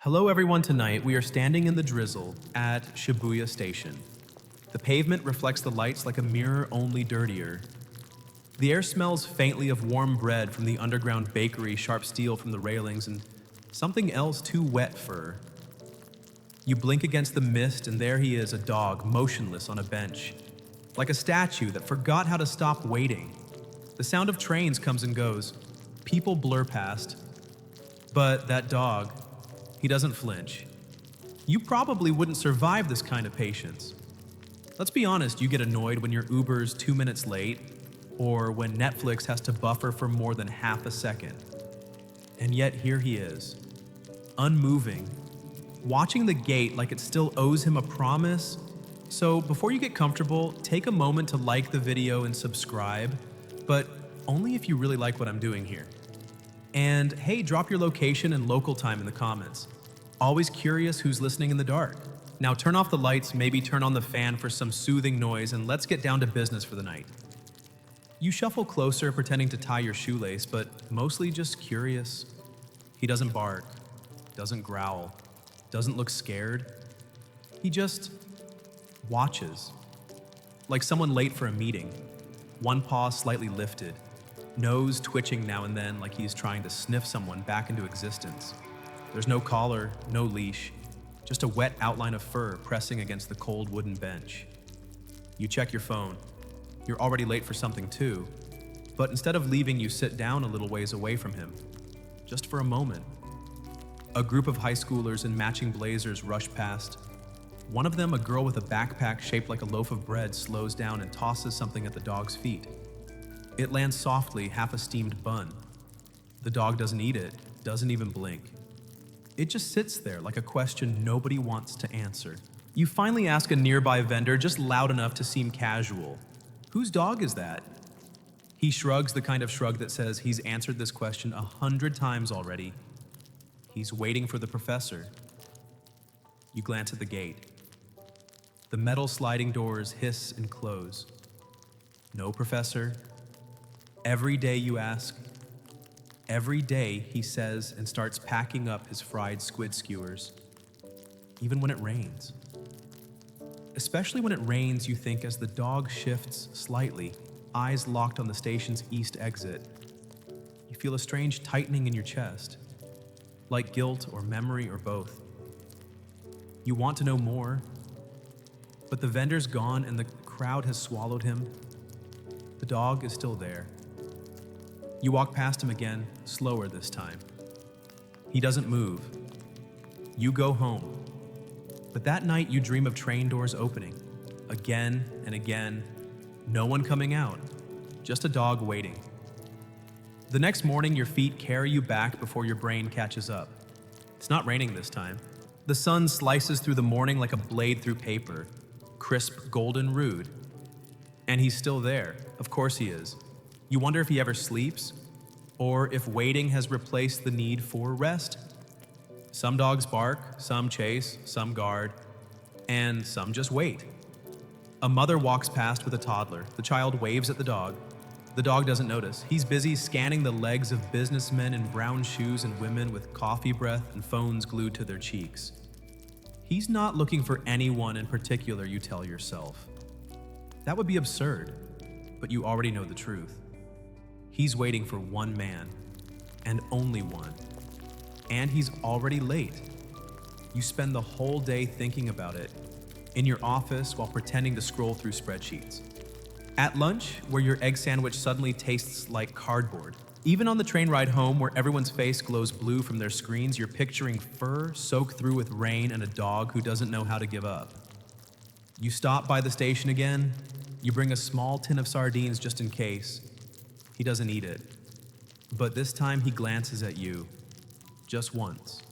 Hello everyone, tonight we are standing in the drizzle at Shibuya Station. The pavement reflects the lights like a mirror, only dirtier. The air smells faintly of warm bread from the underground bakery, sharp steel from the railings, and something else too wet for. You blink against the mist and there he is, a dog, motionless on a bench. Like a statue that forgot how to stop waiting. The sound of trains comes and goes. People blur past. But that dog, he doesn't flinch. You probably wouldn't survive this kind of patience. Let's be honest, you get annoyed when your Uber's 2 minutes late, or when Netflix has to buffer for more than half a second. And yet here he is, unmoving, watching the gate like it still owes him a promise. So before you get comfortable, take a moment to like the video and subscribe, but only if you really like what I'm doing here. And hey, drop your location and local time in the comments. Always curious who's listening in the dark. Now turn off the lights, maybe turn on the fan for some soothing noise, and let's get down to business for the night. You shuffle closer, pretending to tie your shoelace, but mostly just curious. He doesn't bark, doesn't growl, doesn't look scared. He just watches. Like someone late for a meeting, one paw slightly lifted, nose twitching now and then like he's trying to sniff someone back into existence. There's no collar, no leash, just a wet outline of fur pressing against the cold wooden bench. You check your phone. You're already late for something too, but instead of leaving, you sit down a little ways away from him, just for a moment. A group of high schoolers in matching blazers rush past. One of them, a girl with a backpack shaped like a loaf of bread, slows down and tosses something at the dog's feet. It lands softly, half a steamed bun. The dog doesn't eat it, doesn't even blink. It just sits there like a question nobody wants to answer. You finally ask a nearby vendor, just loud enough to seem casual. Whose dog is that? He shrugs, the kind of shrug that says he's answered this question 100 times already. He's waiting for the professor. You glance at the gate. The metal sliding doors hiss and close. No professor. Every day you ask. Every day he says and starts packing up his fried squid skewers. Even when it rains. Especially when it rains, you think, as the dog shifts slightly, eyes locked on the station's east exit. You feel a strange tightening in your chest, like guilt or memory or both. You want to know more, but the vendor's gone and the crowd has swallowed him. The dog is still there. You walk past him again, slower this time. He doesn't move. You go home. But that night you dream of train doors opening, again and again, no one coming out, just a dog waiting. The next morning your feet carry you back before your brain catches up. It's not raining this time. The sun slices through the morning like a blade through paper, crisp, golden, rude. And he's still there. Of course he is. You wonder if he ever sleeps, or if waiting has replaced the need for rest. Some dogs bark, some chase, some guard, and some just wait. A mother walks past with a toddler. The child waves at the dog. The dog doesn't notice. He's busy scanning the legs of businessmen in brown shoes and women with coffee breath and phones glued to their cheeks. He's not looking for anyone in particular, you tell yourself. That would be absurd, but you already know the truth. He's waiting for one man, and only one. And he's already late. You spend the whole day thinking about it, in your office while pretending to scroll through spreadsheets. At lunch, where your egg sandwich suddenly tastes like cardboard. Even on the train ride home, where everyone's face glows blue from their screens, you're picturing fur soaked through with rain and a dog who doesn't know how to give up. You stop by the station again. You bring a small tin of sardines just in case. He doesn't eat it. But this time he glances at you. Just once.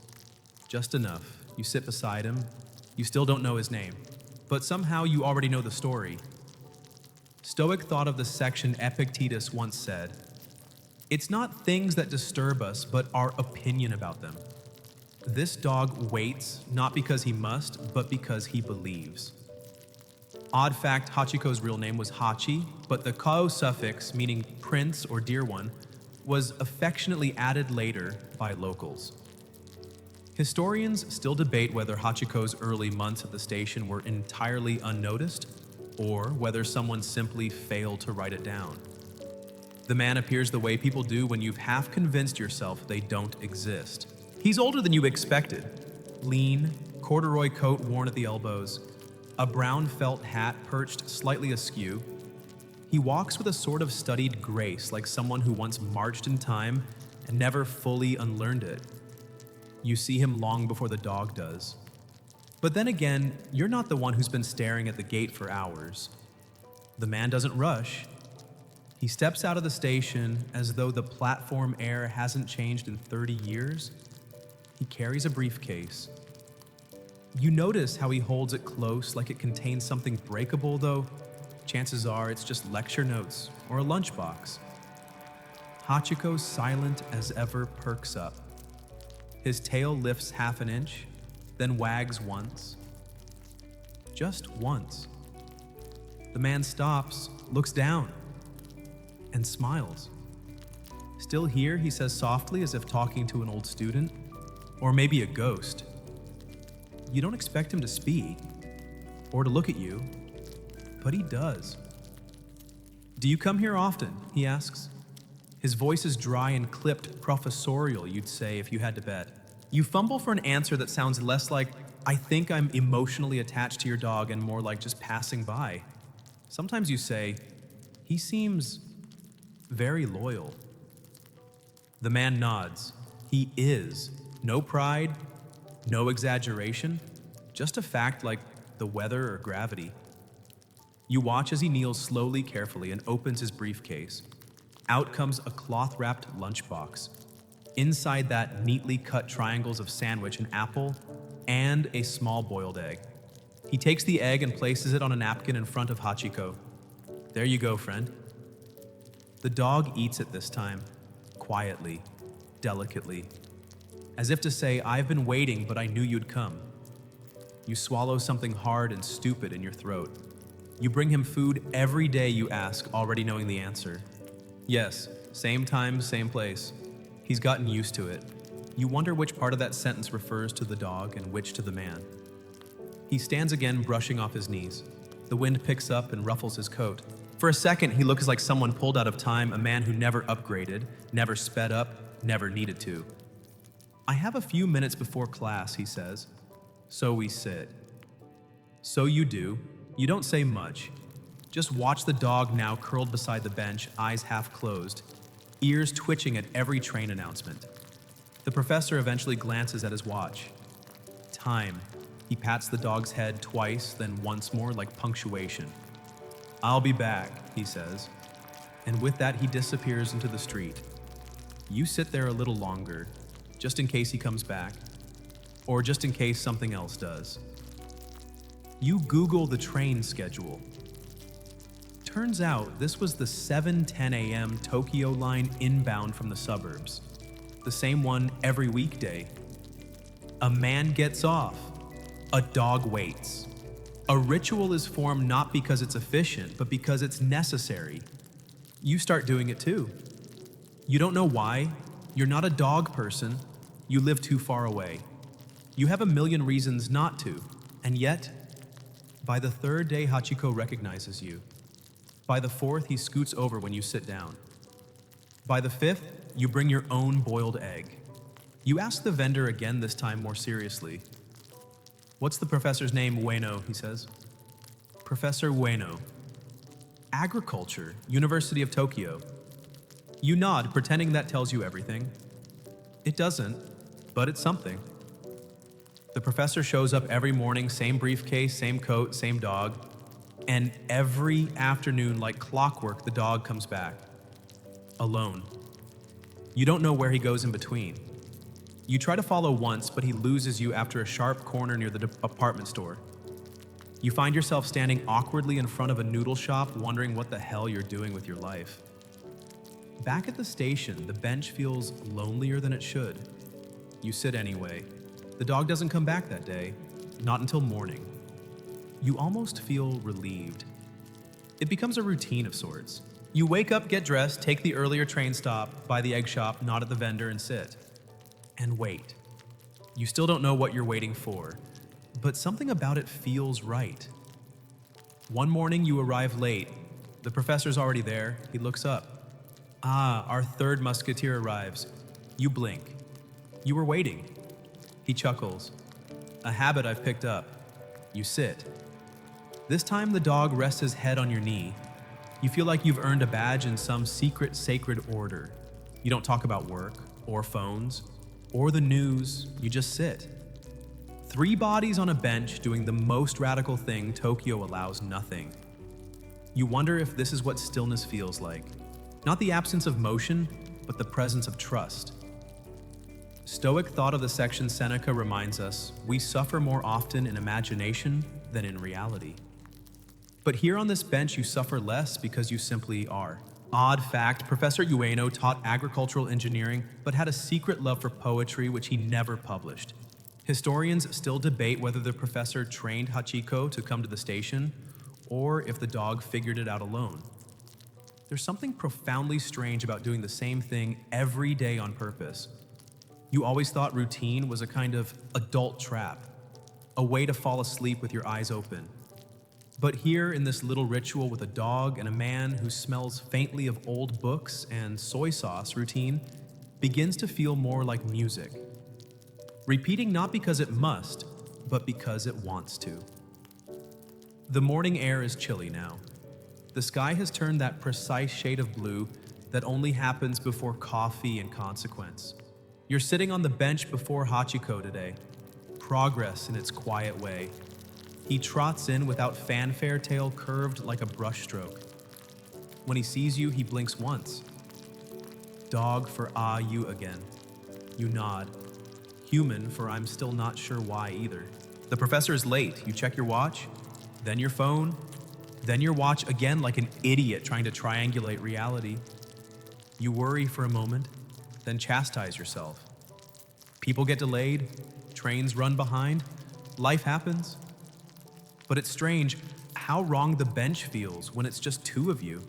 Just enough. You sit beside him. You still don't know his name. But somehow you already know the story. Stoic thought of the section Epictetus once said, "It's not things that disturb us, but our opinion about them." This dog waits, not because he must, but because he believes. Odd fact, Hachiko's real name was Hachi, but the kao suffix, meaning prince or dear one, was affectionately added later by locals. Historians still debate whether Hachiko's early months at the station were entirely unnoticed, or whether someone simply failed to write it down. The man appears the way people do when you've half convinced yourself they don't exist. He's older than you expected. Lean, corduroy coat worn at the elbows, a brown felt hat perched slightly askew. He walks with a sort of studied grace, like someone who once marched in time and never fully unlearned it. You see him long before the dog does. But then again, you're not the one who's been staring at the gate for hours. The man doesn't rush. He steps out of the station as though the platform air hasn't changed in 30 years. He carries a briefcase. You notice how he holds it close like it contains something breakable, though chances are it's just lecture notes or a lunchbox. Hachiko, silent as ever, perks up. His tail lifts half an inch, then wags once. Just once. The man stops, looks down, and smiles. Still here, he says softly, as if talking to an old student, or maybe a ghost. You don't expect him to speak, or to look at you, but he does. "Do you come here often?" he asks. His voice is dry and clipped, professorial, you'd say if you had to bet. You fumble for an answer that sounds less like, "I think I'm emotionally attached to your dog," and more like just passing by. Sometimes you say, "He seems very loyal." The man nods. He is. No pride, no exaggeration, just a fact like the weather or gravity. You watch as he kneels slowly, carefully, and opens his briefcase. Out comes a cloth-wrapped lunchbox. Inside that, neatly cut triangles of sandwich, an apple, and a small boiled egg. He takes the egg and places it on a napkin in front of Hachiko. "There you go, friend." The dog eats it this time, quietly, delicately, as if to say, "I've been waiting, but I knew you'd come." You swallow something hard and stupid in your throat. You bring him food every day, you ask, already knowing the answer. Yes, same time, same place. He's gotten used to it. You wonder which part of that sentence refers to the dog and which to the man. He stands again, brushing off his knees. The wind picks up and ruffles his coat. For a second, he looks like someone pulled out of time, a man who never upgraded, never sped up, never needed to. "I have a few minutes before class," he says. So we sit. So you do. You don't say much. Just watch the dog now curled beside the bench, eyes half closed, ears twitching at every train announcement. The professor eventually glances at his watch. Time. He pats the dog's head twice, then once more, like punctuation. "I'll be back," he says. And with that, he disappears into the street. You sit there a little longer, just in case he comes back, or just in case something else does. You Google the train schedule. Turns out this was the 7:10 a.m. Tokyo line inbound from the suburbs. The same one every weekday. A man gets off. A dog waits. A ritual is formed not because it's efficient, but because it's necessary. You start doing it too. You don't know why. You're not a dog person. You live too far away. You have a million reasons not to. And yet, by the third day, Hachiko recognizes you. By the fourth, he scoots over when you sit down. By the fifth, you bring your own boiled egg. You ask the vendor again, this time more seriously. "What's the professor's name?" "Ueno," he says. "Professor Ueno. Agriculture, University of Tokyo." You nod, pretending that tells you everything. It doesn't, but it's something. The professor shows up every morning, same briefcase, same coat, same dog. And every afternoon, like clockwork, the dog comes back. Alone. You don't know where he goes in between. You try to follow once, but he loses you after a sharp corner near the department store. You find yourself standing awkwardly in front of a noodle shop, wondering what the hell you're doing with your life. Back at the station, the bench feels lonelier than it should. You sit anyway. The dog doesn't come back that day, not until morning. You almost feel relieved. It becomes a routine of sorts. You wake up, get dressed, take the earlier train stop, buy the egg shop, nod at the vendor, and sit. And wait. You still don't know what you're waiting for, but something about it feels right. One morning you arrive late. The professor's already there. He looks up. Ah, our third musketeer arrives. You blink. You were waiting. He chuckles. A habit I've picked up. You sit. This time the dog rests his head on your knee. You feel like you've earned a badge in some secret sacred order. You don't talk about work, or phones, or the news. You just sit. 3 bodies on a bench doing the most radical thing Tokyo allows nothing. You wonder if this is what stillness feels like. Not the absence of motion, but the presence of trust. Stoic thought of the section Seneca reminds us we suffer more often in imagination than in reality. But here on this bench, you suffer less because you simply are. Odd fact, Professor Ueno taught agricultural engineering, but had a secret love for poetry which he never published. Historians still debate whether the professor trained Hachiko to come to the station, or if the dog figured it out alone. There's something profoundly strange about doing the same thing every day on purpose. You always thought routine was a kind of adult trap, a way to fall asleep with your eyes open. But here in this little ritual with a dog and a man who smells faintly of old books and soy sauce routine begins to feel more like music. Repeating not because it must, but because it wants to. The morning air is chilly now. The sky has turned that precise shade of blue that only happens before coffee and consequence. You're sitting on the bench before Hachiko today. Progress in its quiet way. He trots in without fanfare, tail curved like a brushstroke. When he sees you, he blinks once. Dog for you again. You nod. Human for I'm still not sure why either. The professor is late. You check your watch, then your phone, then your watch again like an idiot trying to triangulate reality. You worry for a moment, then chastise yourself. People get delayed, trains run behind, life happens. But it's strange how wrong the bench feels when it's just 2 of you.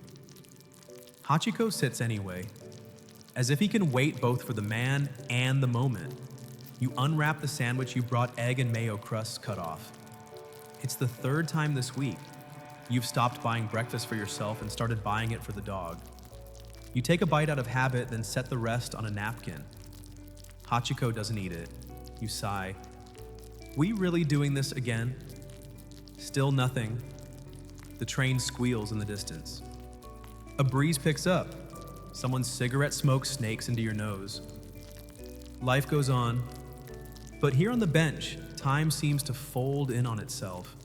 Hachiko sits anyway, as if he can wait both for the man and the moment. You unwrap the sandwich you brought egg and mayo crusts cut off. It's the 3rd time this week. You've stopped buying breakfast for yourself and started buying it for the dog. You take a bite out of habit, then set the rest on a napkin. Hachiko doesn't eat it. You sigh. We really doing this again? Still nothing. The train squeals in the distance. A breeze picks up. Someone's cigarette smoke snakes into your nose. Life goes on. But here on the bench, time seems to fold in on itself.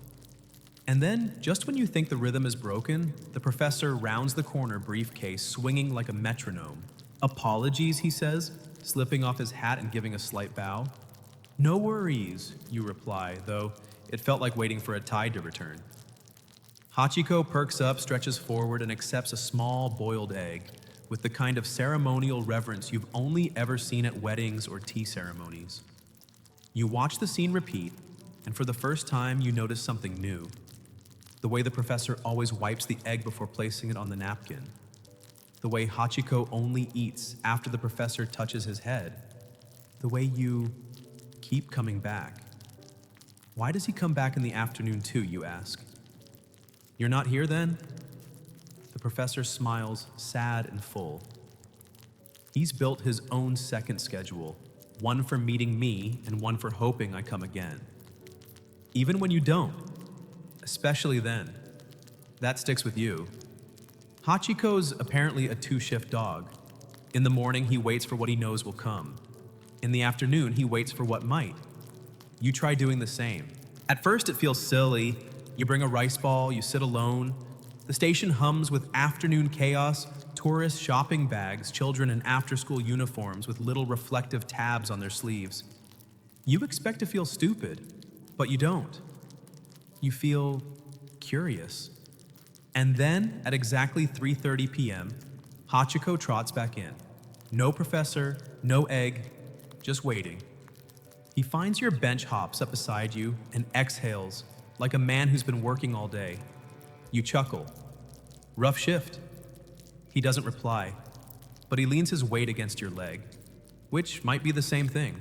And then, just when you think the rhythm is broken, the professor rounds the corner briefcase swinging like a metronome. Apologies, he says, slipping off his hat and giving a slight bow. No worries, you reply, though it felt like waiting for a tide to return. Hachiko perks up, stretches forward, and accepts a small boiled egg with the kind of ceremonial reverence you've only ever seen at weddings or tea ceremonies. You watch the scene repeat, and for the first time you notice something new. The way the professor always wipes the egg before placing it on the napkin. The way Hachiko only eats after the professor touches his head. The way you keep coming back. Why does he come back in the afternoon too, you ask? You're not here then? The professor smiles, sad and full. He's built his own second schedule, one for meeting me and one for hoping I come again. Even when you don't, especially then, that sticks with you. Hachiko's apparently a 2-shift dog. In the morning, he waits for what he knows will come. In the afternoon, he waits for what might. You try doing the same. At first, it feels silly. You bring a rice ball, you sit alone. The station hums with afternoon chaos, tourist shopping bags, children in after-school uniforms with little reflective tabs on their sleeves. You expect to feel stupid, but you don't. You feel curious. And then, at exactly 3:30 p.m., Hachiko trots back in. No professor, no egg, just waiting. He finds your bench hops up beside you and exhales like a man who's been working all day. You chuckle. Rough shift. He doesn't reply, but he leans his weight against your leg, which might be the same thing.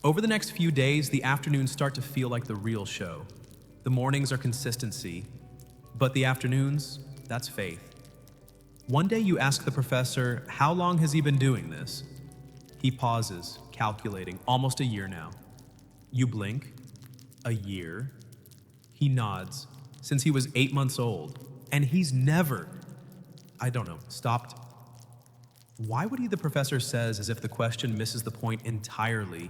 Over the next few days, the afternoons start to feel like the real show. The mornings are consistency, but the afternoons, that's faith. One day you ask the professor, how long has he been doing this? He pauses, calculating, almost a year now. You blink. A year? He nods, since he was 8 months old, and he's never, stopped. Why would he, the professor says, as if the question misses the point entirely.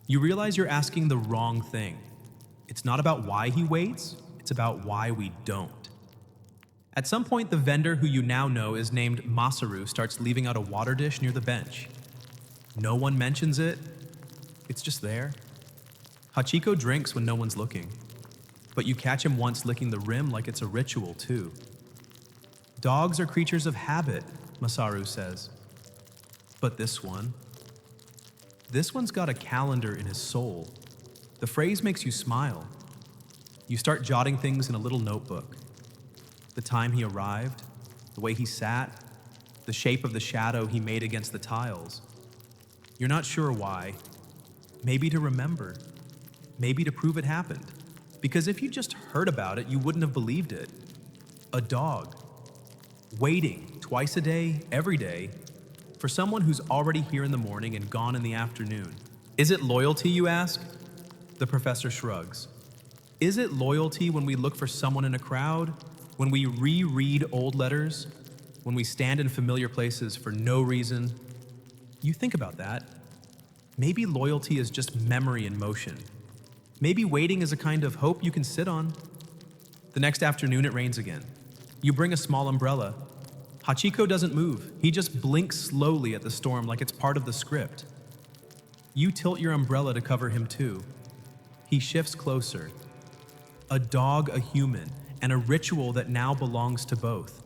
You realize you're asking the wrong thing. It's not about why he waits, it's about why we don't. At some point, the vendor who you now know is named Masaru starts leaving out a water dish near the bench. No one mentions it. It's just there. Hachiko drinks when no one's looking, but you catch him once licking the rim like it's a ritual, too. Dogs are creatures of habit, Masaru says. But this one's got a calendar in his soul. The phrase makes you smile. You start jotting things in a little notebook. The time he arrived, the way he sat, the shape of the shadow he made against the tiles. You're not sure why. Maybe to remember. Maybe to prove it happened. Because if you just heard about it, you wouldn't have believed it. A dog. Waiting twice a day, every day, for someone who's already here in the morning and gone in the afternoon. Is it loyalty, you ask? The professor shrugs. Is it loyalty when we look for someone in a crowd? When we reread old letters? When we stand in familiar places for no reason? You think about that. Maybe loyalty is just memory in motion. Maybe waiting is a kind of hope you can sit on. The next afternoon it rains again. You bring a small umbrella. Hachiko doesn't move. He just blinks slowly at the storm like it's part of the script. You tilt your umbrella to cover him too. He shifts closer. A dog, a human, and a ritual that now belongs to both.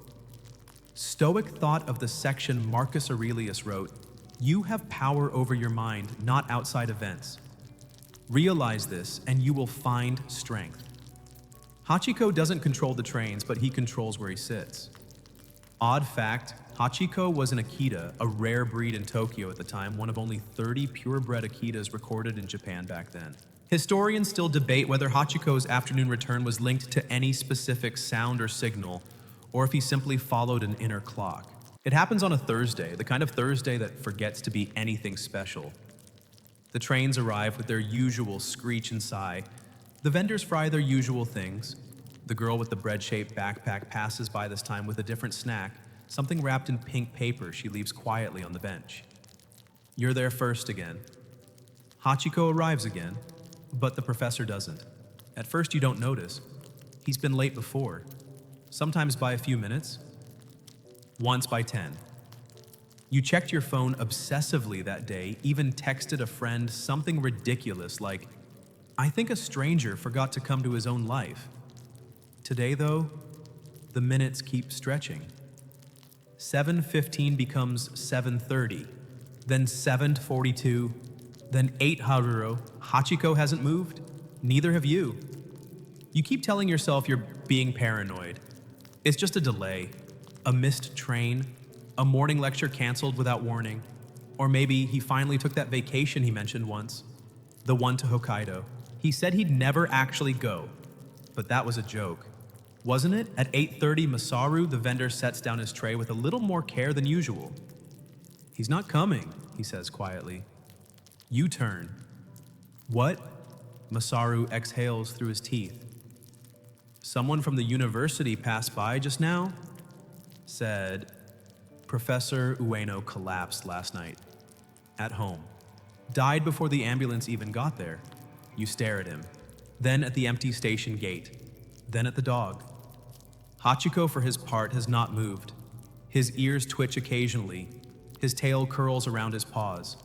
Stoic thought of the section Marcus Aurelius wrote, "You have power over your mind, not outside events. Realize this, and you will find strength." Hachiko doesn't control the trains, but he controls where he sits. Odd fact, Hachiko was an Akita, a rare breed in Tokyo at the time, one of only 30 purebred Akitas recorded in Japan back then. Historians still debate whether Hachiko's afternoon return was linked to any specific sound or signal, or if he simply followed an inner clock. It happens on a Thursday, the kind of Thursday that forgets to be anything special. The trains arrive with their usual screech and sigh. The vendors fry their usual things. The girl with the bread-shaped backpack passes by this time with a different snack, something wrapped in pink paper she leaves quietly on the bench. You're there first again. Hachiko arrives again, but the professor doesn't. At first you don't notice. He's been late before, sometimes by a few minutes, once by 10. You checked your phone obsessively that day, even texted a friend something ridiculous like, "I think a stranger forgot to come to his own life." Today, though, the minutes keep stretching. 7:15 becomes 7:30, then 7:42, then 8 Haruro. Hachiko hasn't moved. Neither have you. You keep telling yourself you're being paranoid. It's just a delay, a missed train, a morning lecture canceled without warning, or maybe he finally took that vacation he mentioned once, the one to Hokkaido. He said he'd never actually go, but that was a joke. Wasn't it? At 8:30, Masaru, the vendor, sets down his tray with a little more care than usual. "He's not coming," he says quietly. You turn. "What?" Masaru exhales through his teeth. "Someone from the university passed by just now," said. Professor Ueno collapsed last night. At home. Died before the ambulance even got there. You stare at him. Then at the empty station gate. Then at the dog. Hachiko, for his part, has not moved. His ears twitch occasionally. His tail curls around his paws.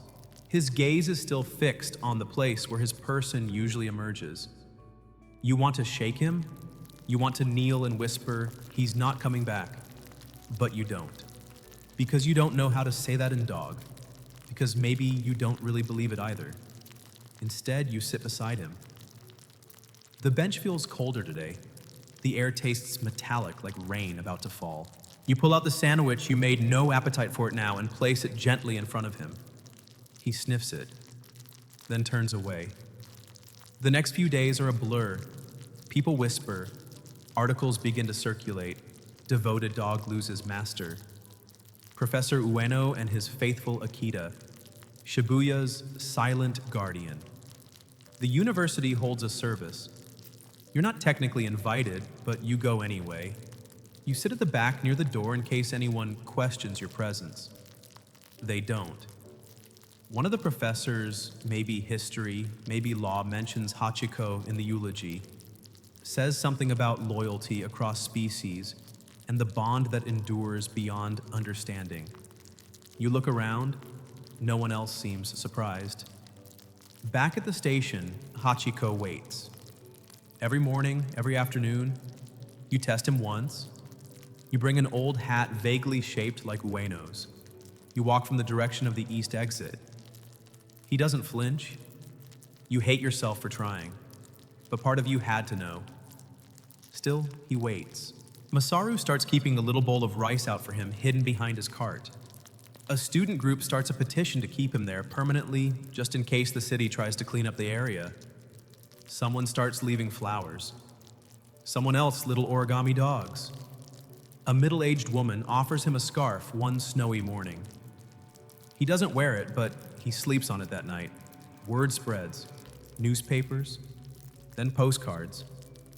His gaze is still fixed on the place where his person usually emerges. You want to shake him? You want to kneel and whisper, "He's not coming back." But you don't. Because you don't know how to say that in dog. Because maybe you don't really believe it either. Instead, you sit beside him. The bench feels colder today. The air tastes metallic like rain about to fall. You pull out the sandwich you made no appetite for it now and place it gently in front of him. He sniffs it. then turns away. The next few days are a blur. People whisper, articles begin to circulate, devoted dog loses master. Professor Ueno and his faithful Akita, Shibuya's silent guardian. The university holds a service. You're not technically invited, but you go anyway. You sit at the back near the door in case anyone questions your presence. They don't. One of the professors, maybe history, maybe law, mentions Hachiko in the eulogy, says something about loyalty across species and the bond that endures beyond understanding. You look around, no one else seems surprised. Back at the station, Hachiko waits. Every morning, every afternoon, you test him once. You bring an old hat vaguely shaped like Ueno's. You walk from the direction of the east exit. He doesn't flinch. You hate yourself for trying, but part of you had to know. Still, he waits. Masaru starts keeping a little bowl of rice out for him hidden behind his cart. A student group starts a petition to keep him there permanently, just in case the city tries to clean up the area. Someone starts leaving flowers. Someone else little origami dogs. A middle-aged woman offers him a scarf one snowy morning. He doesn't wear it, but he sleeps on it that night. Word spreads. Newspapers, then postcards.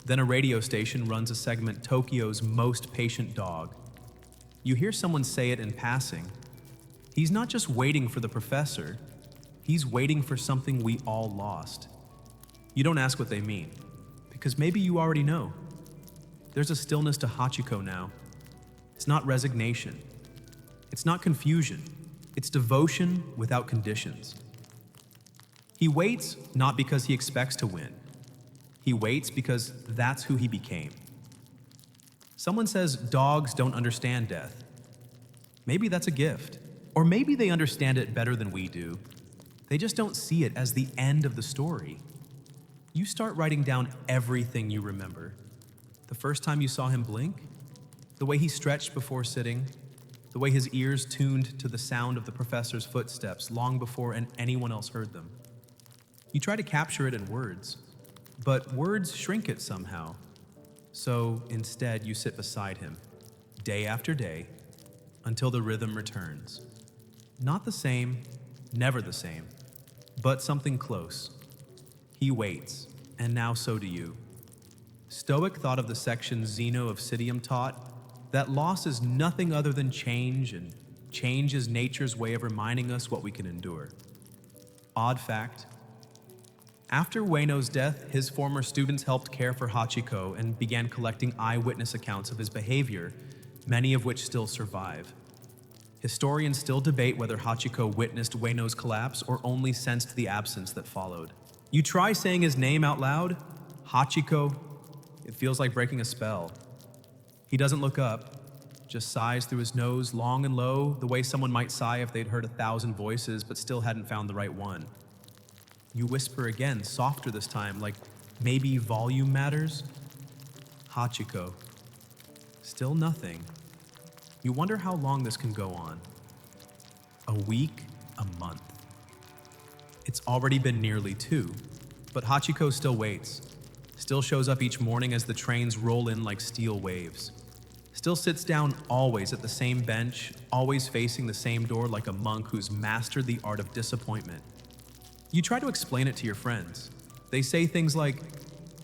Then a radio station runs a segment, Tokyo's Most Patient Dog. You hear someone say it in passing. He's not just waiting for the professor, he's waiting for something we all lost. You don't ask what they mean, because maybe you already know. There's a stillness to Hachiko now. It's not resignation. It's not confusion. It's devotion without conditions. He waits not because he expects to win. He waits because that's who he became. Someone says dogs don't understand death. Maybe that's a gift. Or maybe they understand it better than we do. They just don't see it as the end of the story. You start writing down everything you remember. The first time you saw him blink, the way he stretched before sitting, the way his ears tuned to the sound of the professor's footsteps long before anyone else heard them. You try to capture it in words, but words shrink it somehow. So instead, you sit beside him, day after day, until the rhythm returns. Not the same, never the same, but something close. He waits, and now so do you. Stoic thought of the section Zeno of Citium taught that loss is nothing other than change, and change is nature's way of reminding us what we can endure. Odd fact, after Ueno's death, his former students helped care for Hachiko and began collecting eyewitness accounts of his behavior, many of which still survive. Historians still debate whether Hachiko witnessed Ueno's collapse or only sensed the absence that followed. You try saying his name out loud, Hachiko, it feels like breaking a spell. He doesn't look up, just sighs through his nose long and low, the way someone might sigh if they'd heard 1,000 voices but still hadn't found the right one. You whisper again, softer this time, like maybe volume matters. Hachiko. Still nothing. You wonder how long this can go on. A week, a month. It's already been nearly 2, but Hachiko still waits. Still shows up each morning as the trains roll in like steel waves. Still sits down always at the same bench, always facing the same door like a monk who's mastered the art of disappointment. You try to explain it to your friends. They say things like,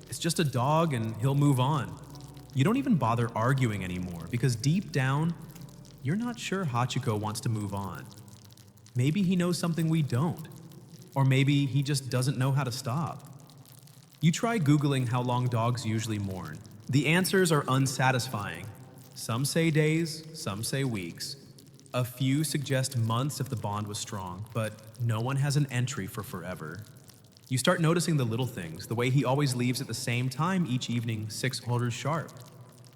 it's just a dog and he'll move on. You don't even bother arguing anymore because deep down, you're not sure Hachiko wants to move on. Maybe he knows something we don't. Or maybe he just doesn't know how to stop. You try Googling how long dogs usually mourn. The answers are unsatisfying. Some say days, some say weeks. A few suggest months if the bond was strong, but no one has an entry for forever. You start noticing the little things, the way he always leaves at the same time each evening, 6 quarters sharp.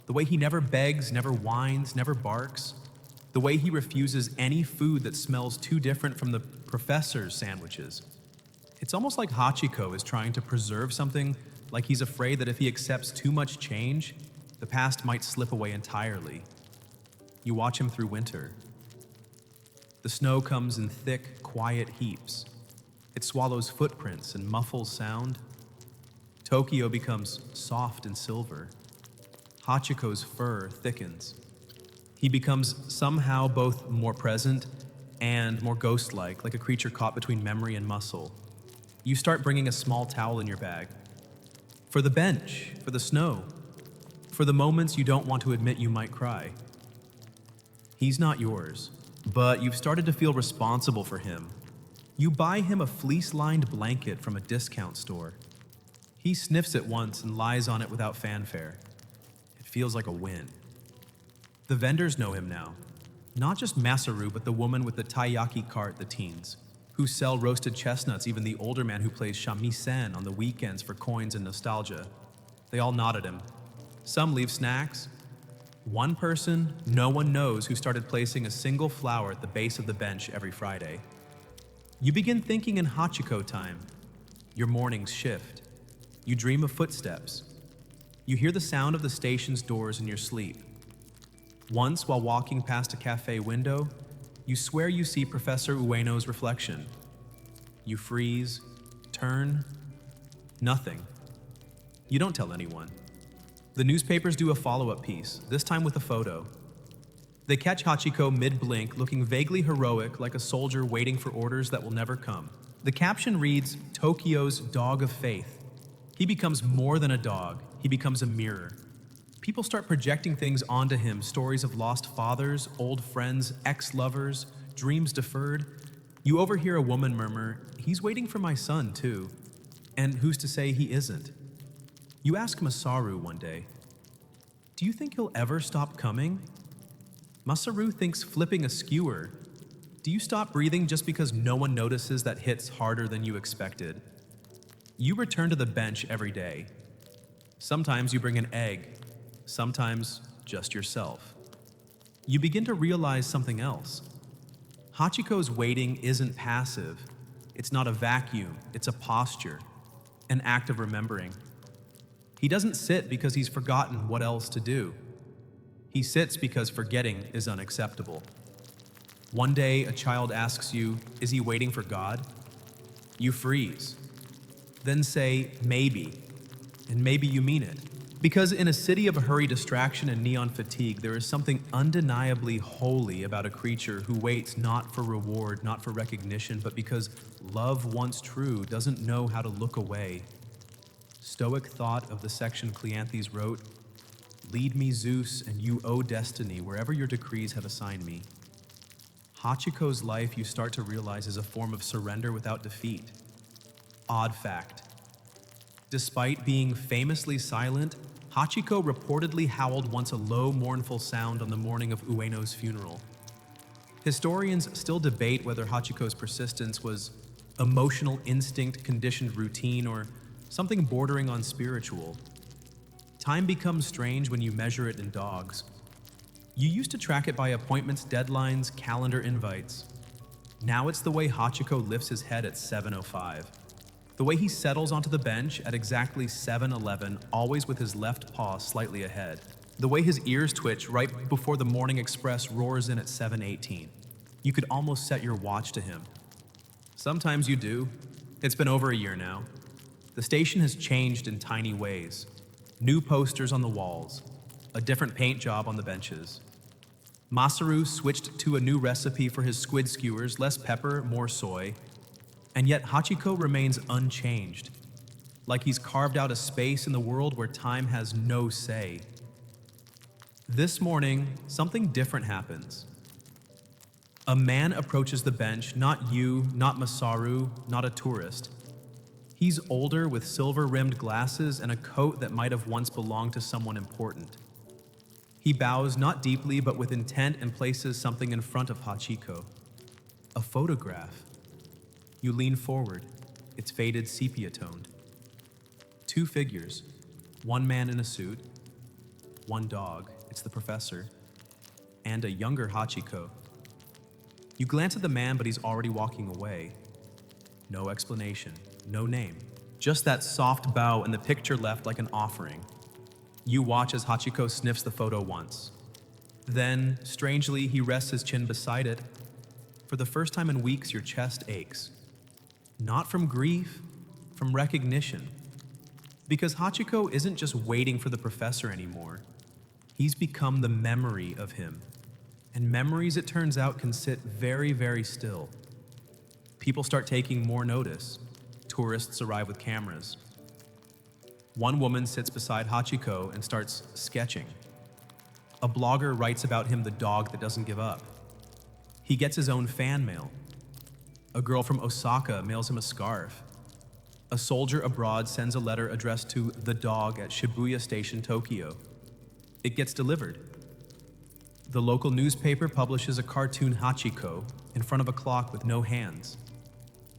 The way he never begs, never whines, never barks. The way he refuses any food that smells too different from the professor's sandwiches. It's almost like Hachiko is trying to preserve something, like he's afraid that if he accepts too much change, the past might slip away entirely. You watch him through winter. The snow comes in thick, quiet heaps. It swallows footprints and muffles sound. Tokyo becomes soft and silver. Hachiko's fur thickens. He becomes somehow both more present and more ghost-like, like a creature caught between memory and muscle. You start bringing a small towel in your bag. For the bench, for the snow, for the moments you don't want to admit you might cry. He's not yours, but you've started to feel responsible for him. You buy him a fleece-lined blanket from a discount store. He sniffs it once and lies on it without fanfare. It feels like a win. The vendors know him now. Not just Masaru, but the woman with the taiyaki cart, the teens, who sell roasted chestnuts, even the older man who plays shamisen on the weekends for coins and nostalgia. They all nod at him. Some leave snacks. One person no one knows who started placing a single flower at the base of the bench every Friday. You begin thinking in Hachiko time. Your mornings shift. You dream of footsteps. You hear the sound of the station's doors in your sleep. Once, while walking past a cafe window, you swear you see Professor Ueno's reflection. You freeze, turn, nothing. You don't tell anyone. The newspapers do a follow-up piece, this time with a photo. They catch Hachiko mid-blink, looking vaguely heroic, like a soldier waiting for orders that will never come. The caption reads, "Tokyo's dog of faith." He becomes more than a dog. He becomes a mirror. People start projecting things onto him, stories of lost fathers, old friends, ex-lovers, dreams deferred. You overhear a woman murmur, "He's waiting for my son, too." And who's to say he isn't? You ask Masaru one day, "Do you think he'll ever stop coming?" Masaru thinks flipping a skewer. Do you stop breathing just because no one notices that hits harder than you expected? You return to the bench every day. Sometimes you bring an egg, sometimes just yourself. You begin to realize something else. Hachiko's waiting isn't passive. It's not a vacuum, it's a posture, an act of remembering. He doesn't sit because he's forgotten what else to do. He sits because forgetting is unacceptable. One day, a child asks you, "Is he waiting for God?" You freeze. Then say, "Maybe." And maybe you mean it. Because in a city of hurry, distraction, and neon fatigue, there is something undeniably holy about a creature who waits not for reward, not for recognition, but because love, once true, doesn't know how to look away. Stoic thought of the section Cleanthes wrote, "Lead me, Zeus, and you owe destiny wherever your decrees have assigned me." Hachiko's life, you start to realize, is a form of surrender without defeat. Odd fact. Despite being famously silent, Hachiko reportedly howled once a low, mournful sound on the morning of Ueno's funeral. Historians still debate whether Hachiko's persistence was emotional instinct, conditioned routine, or something bordering on spiritual. Time becomes strange when you measure it in dogs. You used to track it by appointments, deadlines, calendar invites. Now it's the way Hachiko lifts his head at 7:05. The way he settles onto the bench at exactly 7:11, always with his left paw slightly ahead. The way his ears twitch right before the morning express roars in at 7:18. You could almost set your watch to him. Sometimes you do. It's been over a year now. The station has changed in tiny ways. New posters on the walls, a different paint job on the benches. Masaru switched to a new recipe for his squid skewers, less pepper, more soy. And yet Hachiko remains unchanged, like he's carved out a space in the world where time has no say. This morning, something different happens. A man approaches the bench, not you, not Masaru, not a tourist. He's older with silver-rimmed glasses and a coat that might have once belonged to someone important. He bows not deeply but with intent and places something in front of Hachiko. A photograph. You lean forward. It's faded sepia-toned. Two figures. One man in a suit. One dog. It's the professor. And a younger Hachiko. You glance at the man, but he's already walking away. No explanation. No name. Just that soft bow and the picture left like an offering. You watch as Hachiko sniffs the photo once. Then, strangely, he rests his chin beside it. For the first time in weeks, your chest aches. Not from grief, from recognition. Because Hachiko isn't just waiting for the professor anymore. He's become the memory of him. And memories, it turns out, can sit very, very still. People start taking more notice. Tourists arrive with cameras. One woman sits beside Hachiko and starts sketching. A blogger writes about him, the dog that doesn't give up. He gets his own fan mail. A girl from Osaka mails him a scarf. A soldier abroad sends a letter addressed to the dog at Shibuya Station, Tokyo. It gets delivered. The local newspaper publishes a cartoon Hachiko in front of a clock with no hands.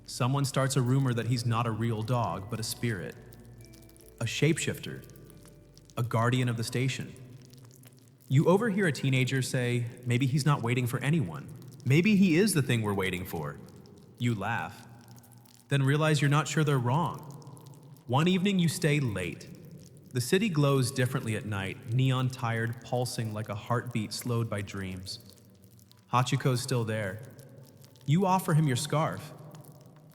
Someone starts a rumor that he's not a real dog, but a spirit. A shapeshifter. A guardian of the station. You overhear a teenager say, maybe he's not waiting for anyone. Maybe he is the thing we're waiting for. You laugh. Then realize you're not sure they're wrong. One evening you stay late. The city glows differently at night, neon-tired, pulsing like a heartbeat slowed by dreams. Hachiko's still there. You offer him your scarf.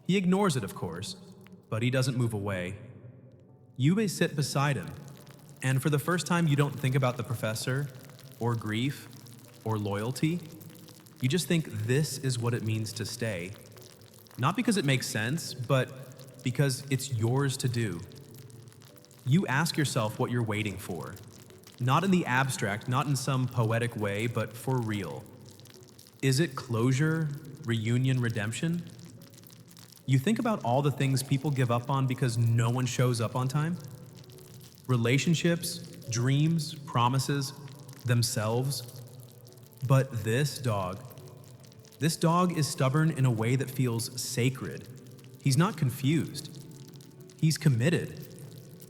He ignores it, of course, but he doesn't move away. You may sit beside him, and for the first time you don't think about the professor, or grief, or loyalty. You just think this is what it means to stay. Not because it makes sense, but because it's yours to do. You ask yourself what you're waiting for. Not in the abstract, not in some poetic way, but for real. Is it closure, reunion, redemption? You think about all the things people give up on because no one shows up on time? Relationships, dreams, promises, themselves. But this dog is stubborn in a way that feels sacred. He's not confused. He's committed.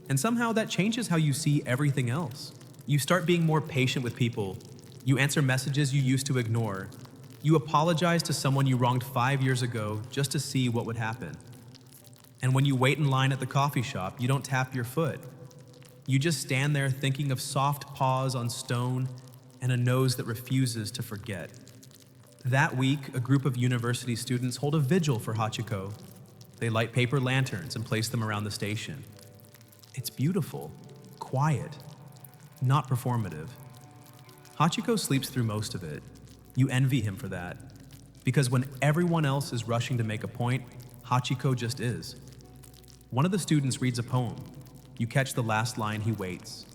And somehow that changes how you see everything else. You start being more patient with people. You answer messages you used to ignore. You apologize to someone you wronged 5 years ago just to see what would happen. And when you wait in line at the coffee shop, you don't tap your foot. You just stand there thinking of soft paws on stone and a nose that refuses to forget. That week, a group of university students hold a vigil for Hachiko. They light paper lanterns and place them around the station. It's beautiful, quiet, not performative. Hachiko sleeps through most of it. You envy him for that. Because when everyone else is rushing to make a point, Hachiko just is. One of the students reads a poem. You catch the last line, he waits.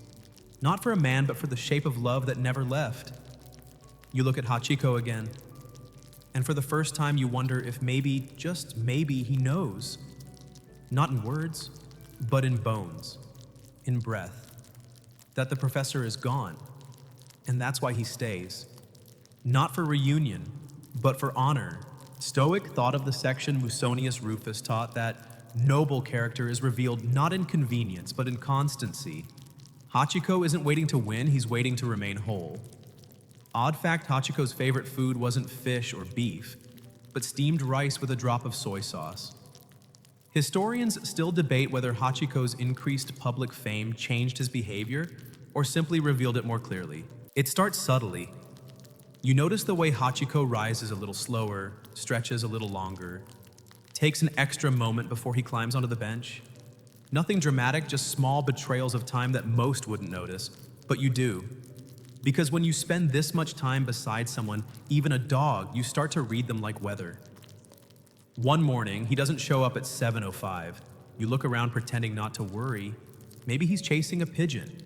Not for a man, but for the shape of love that never left. You look at Hachiko again, and for the first time you wonder if maybe, just maybe, he knows. Not in words, but in bones, in breath. That the professor is gone, and that's why he stays. Not for reunion, but for honor. Stoic thought of the section Musonius Rufus taught that noble character is revealed not in convenience, but in constancy. Hachiko isn't waiting to win, he's waiting to remain whole. Odd fact, Hachiko's favorite food wasn't fish or beef, but steamed rice with a drop of soy sauce. Historians still debate whether Hachiko's increased public fame changed his behavior or simply revealed it more clearly. It starts subtly. You notice the way Hachiko rises a little slower, stretches a little longer, takes an extra moment before he climbs onto the bench. Nothing dramatic, just small betrayals of time that most wouldn't notice, but you do. Because when you spend this much time beside someone, even a dog, you start to read them like weather. One morning, he doesn't show up at 7:05. You look around pretending not to worry. Maybe he's chasing a pigeon.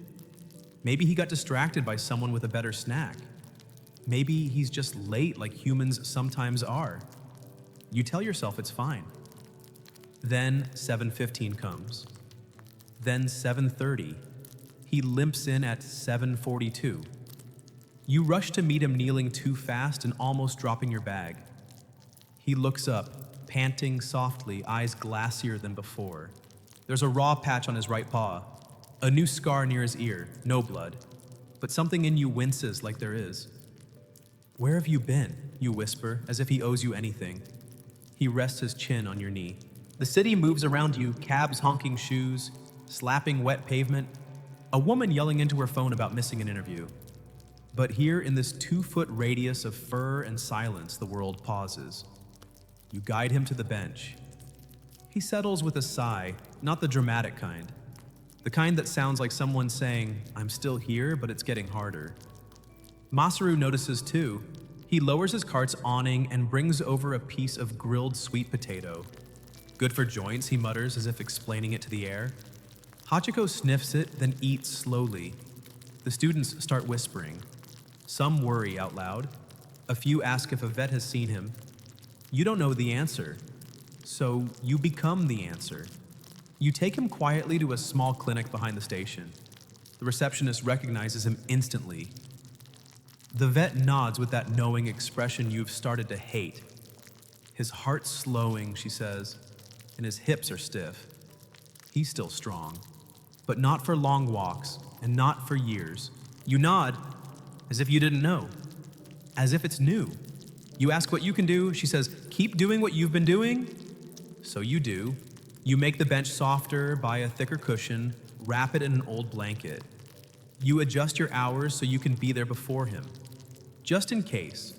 Maybe he got distracted by someone with a better snack. Maybe he's just late like humans sometimes are. You tell yourself it's fine. Then 7:15 comes. Then 7:30. He limps in at 7:42. You rush to meet him kneeling too fast and almost dropping your bag. He looks up, panting softly, eyes glassier than before. There's a raw patch on his right paw, a new scar near his ear, no blood, but something in you winces like there is. "Where have you been?" you whisper, as if he owes you anything. He rests his chin on your knee. The city moves around you, cabs honking shoes, slapping wet pavement, a woman yelling into her phone about missing an interview. But here in this 2-foot radius of fur and silence, the world pauses. You guide him to the bench. He settles with a sigh, not the dramatic kind. The kind that sounds like someone saying, "I'm still here, but it's getting harder." Masaru notices too. He lowers his cart's awning and brings over a piece of grilled sweet potato. "Good for joints," he mutters as if explaining it to the air. Hachiko sniffs it, then eats slowly. The students start whispering. Some worry out loud. A few ask if a vet has seen him. You don't know the answer, so you become the answer. You take him quietly to a small clinic behind the station. The receptionist recognizes him instantly. The vet nods with that knowing expression you've started to hate. His heart's slowing, she says, and his hips are stiff. He's still strong, but not for long walks and not for years. You nod, as if you didn't know, as if it's new. You ask what you can do, she says, "Keep doing what you've been doing." So you do. You make the bench softer, buy a thicker cushion, wrap it in an old blanket. You adjust your hours so you can be there before him, just in case.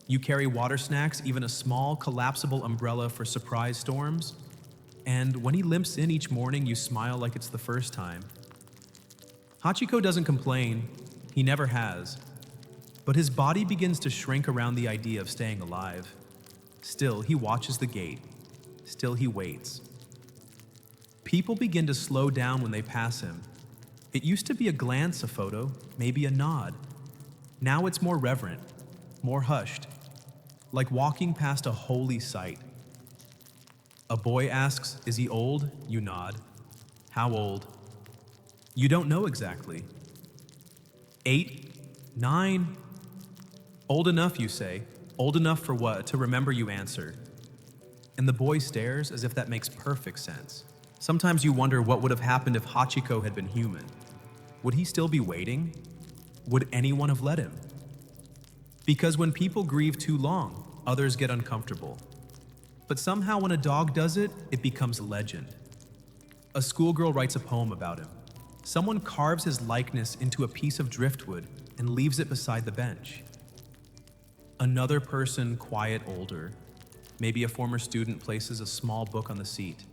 You carry water snacks, even a small collapsible umbrella for surprise storms. And when he limps in each morning, you smile like it's the first time. Hachiko doesn't complain. He never has. But his body begins to shrink around the idea of staying alive. Still, he watches the gate. Still, he waits. People begin to slow down when they pass him. It used to be a glance, a photo, maybe a nod. Now it's more reverent, more hushed, like walking past a holy sight. A boy asks, "Is he old?" You nod. "How old?" You don't know exactly. 8, 9. "Old enough," you say. "Old enough for what?" "To remember," you answer. And the boy stares as if that makes perfect sense. Sometimes you wonder what would have happened if Hachiko had been human. Would he still be waiting? Would anyone have let him? Because when people grieve too long, others get uncomfortable. But somehow when a dog does it, it becomes legend. A schoolgirl writes a poem about him. Someone carves his likeness into a piece of driftwood and leaves it beside the bench. Another person, quiet, older, maybe a former student, places a small book on the seat.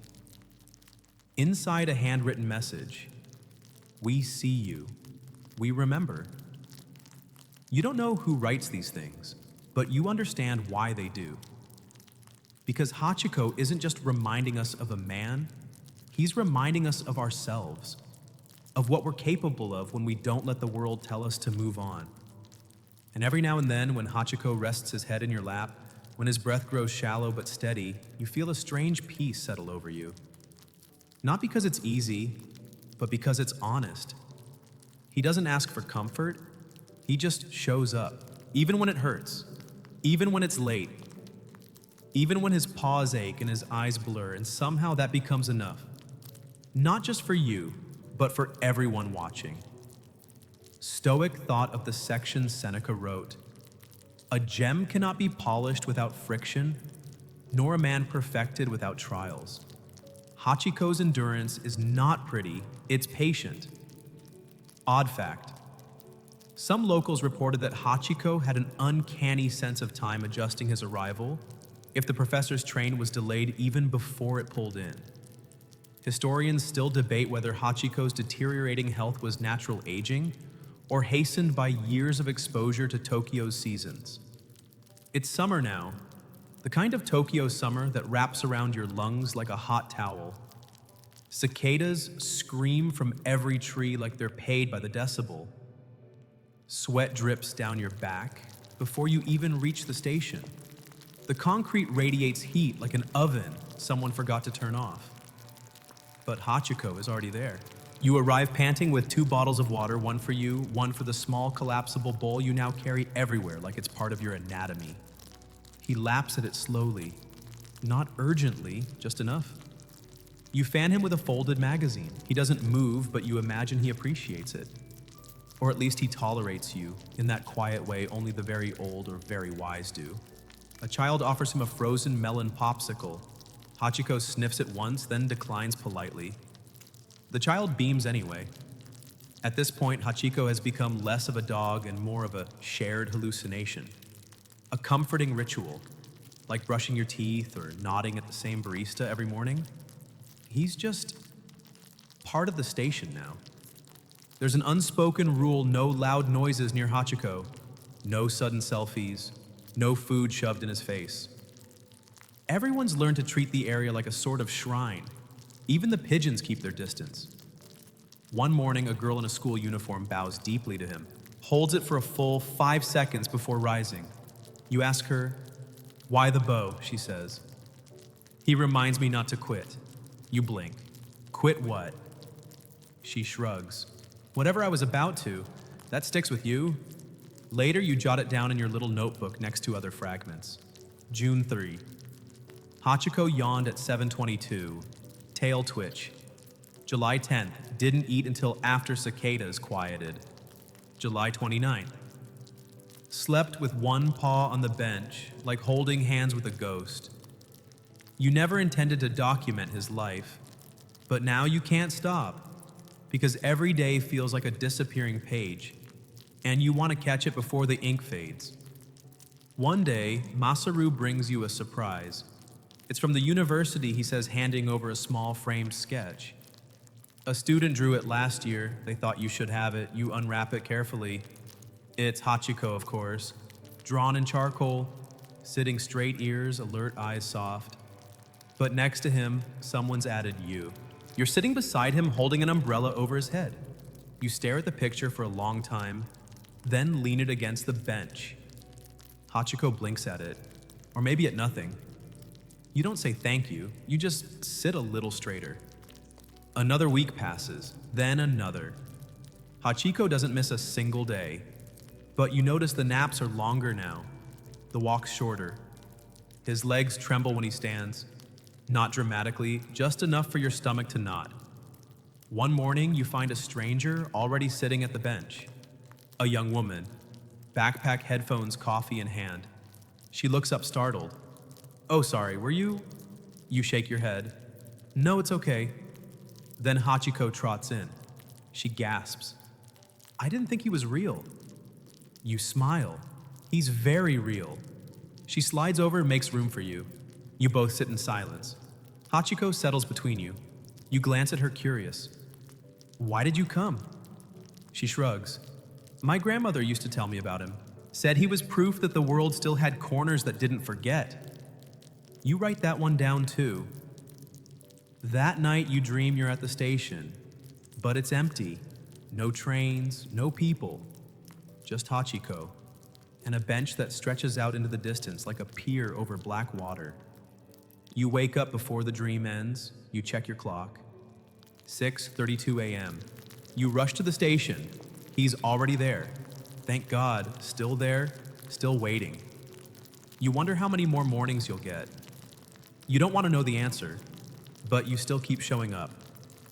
Inside a handwritten message, "We see you. We remember." You don't know who writes these things, but you understand why they do. Because Hachiko isn't just reminding us of a man, he's reminding us of ourselves, of what we're capable of when we don't let the world tell us to move on. And every now and then, when Hachiko rests his head in your lap, when his breath grows shallow but steady, you feel a strange peace settle over you. Not because it's easy, but because it's honest. He doesn't ask for comfort, he just shows up, even when it hurts, even when it's late, even when his paws ache and his eyes blur, and somehow that becomes enough. Not just for you, but for everyone watching. Stoic thought of the section Seneca wrote, "A gem cannot be polished without friction, nor a man perfected without trials." Hachiko's endurance is not pretty, it's patient. Odd fact. Some locals reported that Hachiko had an uncanny sense of time adjusting his arrival if the professor's train was delayed even before it pulled in. Historians still debate whether Hachiko's deteriorating health was natural aging or hastened by years of exposure to Tokyo's seasons. It's summer now, the kind of Tokyo summer that wraps around your lungs like a hot towel. Cicadas scream from every tree like they're paid by the decibel. Sweat drips down your back before you even reach the station. The concrete radiates heat like an oven someone forgot to turn off. But Hachiko is already there. You arrive panting with 2 bottles of water, one for you, one for the small collapsible bowl you now carry everywhere like it's part of your anatomy. He laps at it slowly, not urgently, just enough. You fan him with a folded magazine. He doesn't move, but you imagine he appreciates it. Or at least he tolerates you, in that quiet way only the very old or very wise do. A child offers him a frozen melon popsicle. Hachiko sniffs it once, then declines politely. The child beams anyway. At this point, Hachiko has become less of a dog and more of a shared hallucination. A comforting ritual. like brushing your teeth or nodding at the same barista every morning. He's just part of the station now. There's an unspoken rule: no loud noises near Hachiko, no sudden selfies, no food shoved in his face. Everyone's learned to treat the area like a sort of shrine. Even the pigeons keep their distance. One morning, a girl in a school uniform bows deeply to him, holds it for a full 5 seconds before rising. You ask her, "Why the bow?" she says. "He reminds me not to quit." You blink. "Quit what?" She shrugs. "Whatever I was about to. That sticks with you." Later, you jot it down in your little notebook next to other fragments. June 3. Hachiko yawned at 7:22. Tail twitch. July 10th. Didn't eat until after cicadas quieted. July 29th. Slept with one paw on the bench, like holding hands with a ghost. You never intended to document his life, but now you can't stop, because every day feels like a disappearing page, and you want to catch it before the ink fades. One day, Masaru brings you a surprise. It's from the university, he says, handing over a small framed sketch. A student drew it last year. They thought you should have it. You unwrap it carefully. It's Hachiko, of course, drawn in charcoal, sitting straight ears, alert eyes soft. But next to him, someone's added you. You're sitting beside him holding an umbrella over his head. You stare at the picture for a long time, then lean it against the bench. Hachiko blinks at it, or maybe at nothing. You don't say thank you, you just sit a little straighter. Another week passes, then another. Hachiko doesn't miss a single day, but you notice the naps are longer now, the walks shorter. His legs tremble when he stands, not dramatically, just enough for your stomach to knot. One morning, you find a stranger already sitting at the bench. A young woman, backpack, headphones, coffee in hand. She looks up startled. "Oh, sorry, were you?" You shake your head. "No, it's okay." Then Hachiko trots in. She gasps. "I didn't think he was real." You smile. He's very real. She slides over and makes room for you. You both sit in silence. Hachiko settles between you. You glance at her, curious. "Why did you come?" She shrugs. "My grandmother used to tell me about him. Said he was proof that the world still had corners that didn't forget." You write that one down too. That night you dream you're at the station, but it's empty. No trains, no people. Just Hachiko, and a bench that stretches out into the distance like a pier over black water. You wake up before the dream ends. You check your clock. 6:32 a.m. You rush to the station. He's already there. Thank God, still there, still waiting. You wonder how many more mornings you'll get. You don't want to know the answer, but you still keep showing up.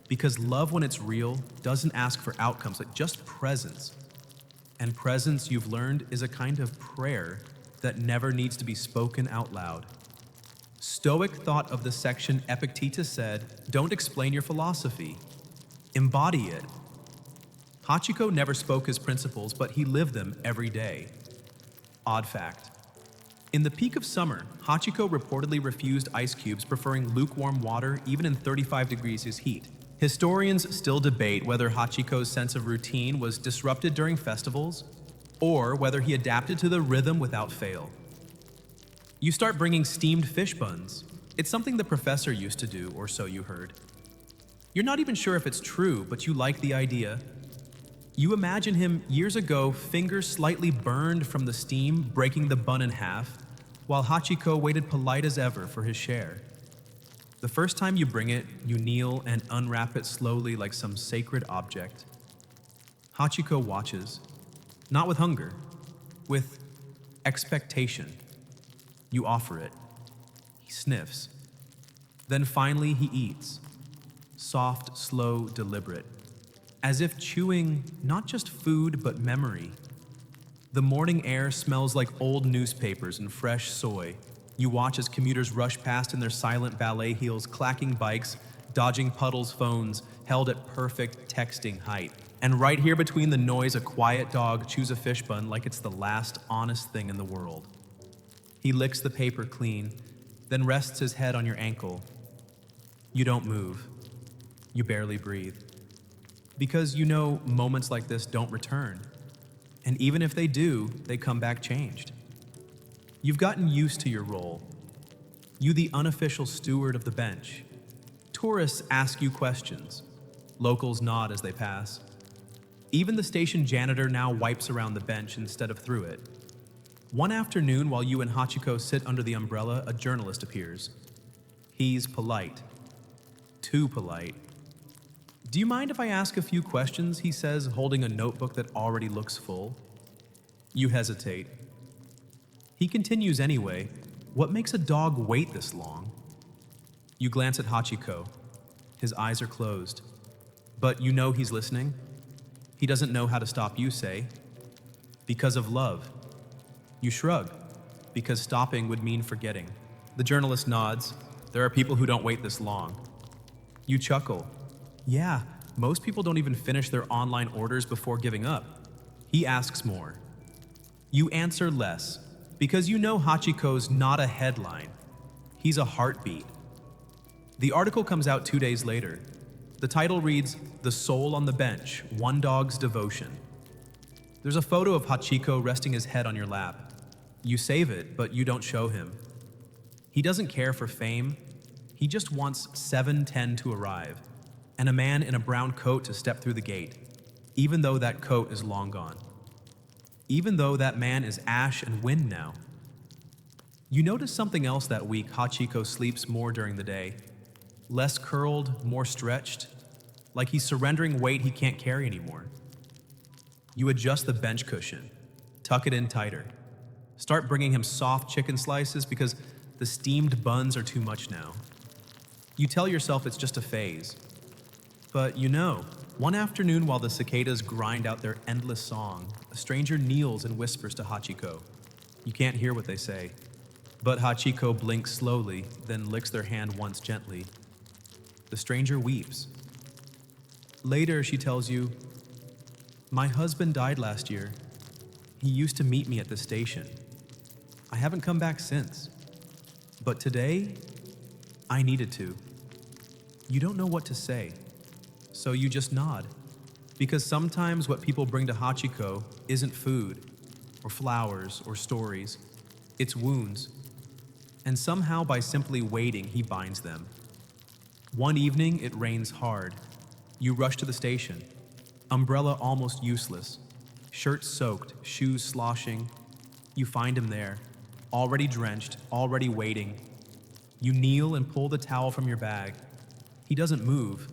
Because love, when it's real, doesn't ask for outcomes, like just presence. And presence, you've learned, is a kind of prayer that never needs to be spoken out loud. Stoic thought of the section Epictetus said, "Don't explain your philosophy, embody it." Hachiko never spoke his principles, but he lived them every day. Odd fact. In the peak of summer, Hachiko reportedly refused ice cubes, preferring lukewarm water even in 35 degrees heat. Historians still debate whether Hachiko's sense of routine was disrupted during festivals, or whether he adapted to the rhythm without fail. You start bringing steamed fish buns. It's something the professor used to do, or so you heard. You're not even sure if it's true, but you like the idea. You imagine him years ago, fingers slightly burned from the steam, breaking the bun in half, while Hachiko waited polite as ever for his share. The first time you bring it, you kneel and unwrap it slowly like some sacred object. Hachiko watches, not with hunger, with expectation. You offer it. He sniffs. Then finally he eats. Soft, slow, deliberate. As if chewing not just food, but memory. The morning air smells like old newspapers and fresh soy. You watch as commuters rush past in their silent ballet heels, clacking bikes, dodging puddles, phones, held at perfect texting height. And right here between the noise, a quiet dog chews a fish bun like it's the last honest thing in the world. He licks the paper clean, then rests his head on your ankle. You don't move. You barely breathe. Because you know moments like this don't return. And even if they do, they come back changed. You've gotten used to your role. You the unofficial steward of the bench. Tourists ask you questions. Locals nod as they pass. Even the station janitor now wipes around the bench instead of through it. One afternoon, while you and Hachiko sit under the umbrella, a journalist appears. He's polite. Too polite. "Do you mind if I ask a few questions?" he says, holding a notebook that already looks full. You hesitate. He continues anyway. "What makes a dog wait this long?" You glance at Hachiko. His eyes are closed. But you know he's listening. He doesn't know how to stop you, say. "Because of love." You shrug. "Because stopping would mean forgetting." The journalist nods. "There are people who don't wait this long." You chuckle. "Yeah, most people don't even finish their online orders before giving up." He asks more. You answer less, because you know Hachiko's not a headline. He's a heartbeat. The article comes out 2 days later. The title reads, "The Soul on the Bench, One Dog's Devotion." There's a photo of Hachiko resting his head on your lap. You save it, but you don't show him. He doesn't care for fame. He just wants 7:10 to arrive, and a man in a brown coat to step through the gate, even though that coat is long gone. Even though that man is ash and wind now. You notice something else that week. Hachiko sleeps more during the day. Less curled, more stretched, like he's surrendering weight he can't carry anymore. You adjust the bench cushion, tuck it in tighter. Start bringing him soft chicken slices because the steamed buns are too much now. You tell yourself it's just a phase. But you know, one afternoon while the cicadas grind out their endless song, a stranger kneels and whispers to Hachiko. You can't hear what they say, but Hachiko blinks slowly, then licks their hand once gently. The stranger weeps. Later, she tells you, "My husband died last year. He used to meet me at the station. I haven't come back since. But today, I needed to." You don't know what to say, so you just nod. Because sometimes what people bring to Hachiko isn't food, or flowers, or stories. It's wounds. And somehow by simply waiting, he binds them. One evening, it rains hard. You rush to the station. Umbrella almost useless. Shirt soaked, shoes sloshing. You find him there, already drenched, already waiting. You kneel and pull the towel from your bag. He doesn't move.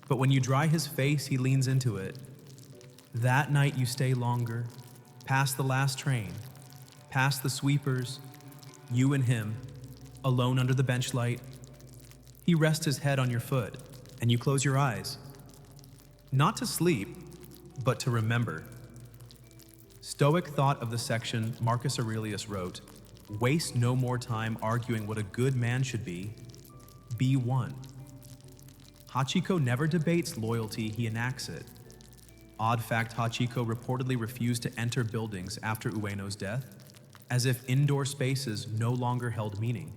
But when you dry his face, he leans into it. That night you stay longer, past the last train, past the sweepers, you and him, alone under the bench light. He rests his head on your foot, and you close your eyes. Not to sleep, but to remember. Stoic thought of the section Marcus Aurelius wrote, "Waste no more time arguing what a good man should be. Be one." Hachiko never debates loyalty, he enacts it. Odd fact, Hachiko reportedly refused to enter buildings after Ueno's death, as if indoor spaces no longer held meaning.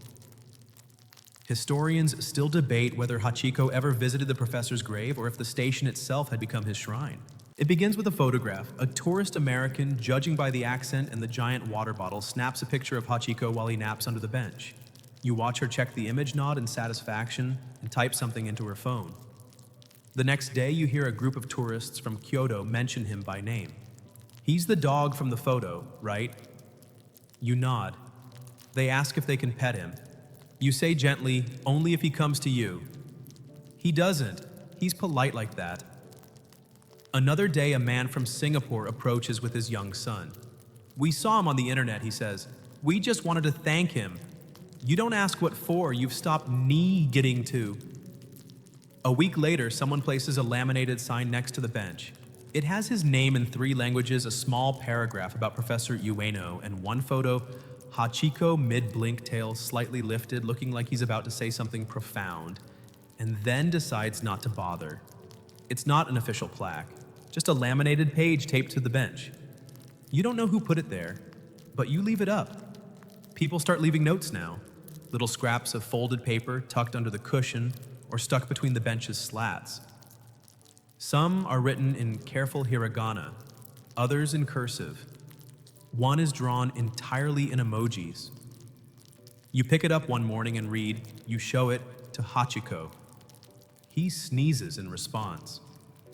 Historians still debate whether Hachiko ever visited the professor's grave or if the station itself had become his shrine. It begins with a photograph. A tourist American, judging by the accent and the giant water bottle, snaps a picture of Hachiko while he naps under the bench. You watch her check the image, nod in satisfaction, and type something into her phone. The next day, you hear a group of tourists from Kyoto mention him by name. "He's the dog from the photo, right?" You nod. They ask if they can pet him. You say gently, "Only if he comes to you." He doesn't. He's polite like that. Another day, a man from Singapore approaches with his young son. "We saw him on the internet," he says. "We just wanted to thank him." You don't ask what for, you've stopped getting to. A week later, someone places a laminated sign next to the bench. It has his name in 3 languages, a small paragraph about Professor Ueno, and one photo, Hachiko mid-blink tail slightly lifted, looking like he's about to say something profound, and then decides not to bother. It's not an official plaque, just a laminated page taped to the bench. You don't know who put it there, but you leave it up. People start leaving notes now, little scraps of folded paper tucked under the cushion or stuck between the bench's slats. Some are written in careful hiragana, others in cursive. One is drawn entirely in emojis. You pick it up one morning and read, you show it to Hachiko. He sneezes in response,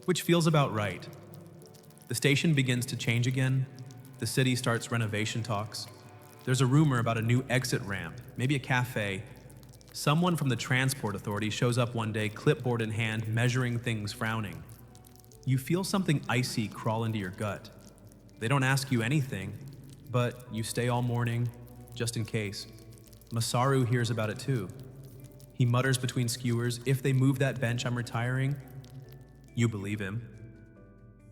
which feels about right. The station begins to change again. The city starts renovation talks. There's a rumor about a new exit ramp, maybe a cafe. Someone from the transport authority shows up one day, clipboard in hand, measuring things, frowning. You feel something icy crawl into your gut. They don't ask you anything, but you stay all morning, just in case. Masaru hears about it too. He mutters between skewers, if they move that bench, I'm retiring. You believe him.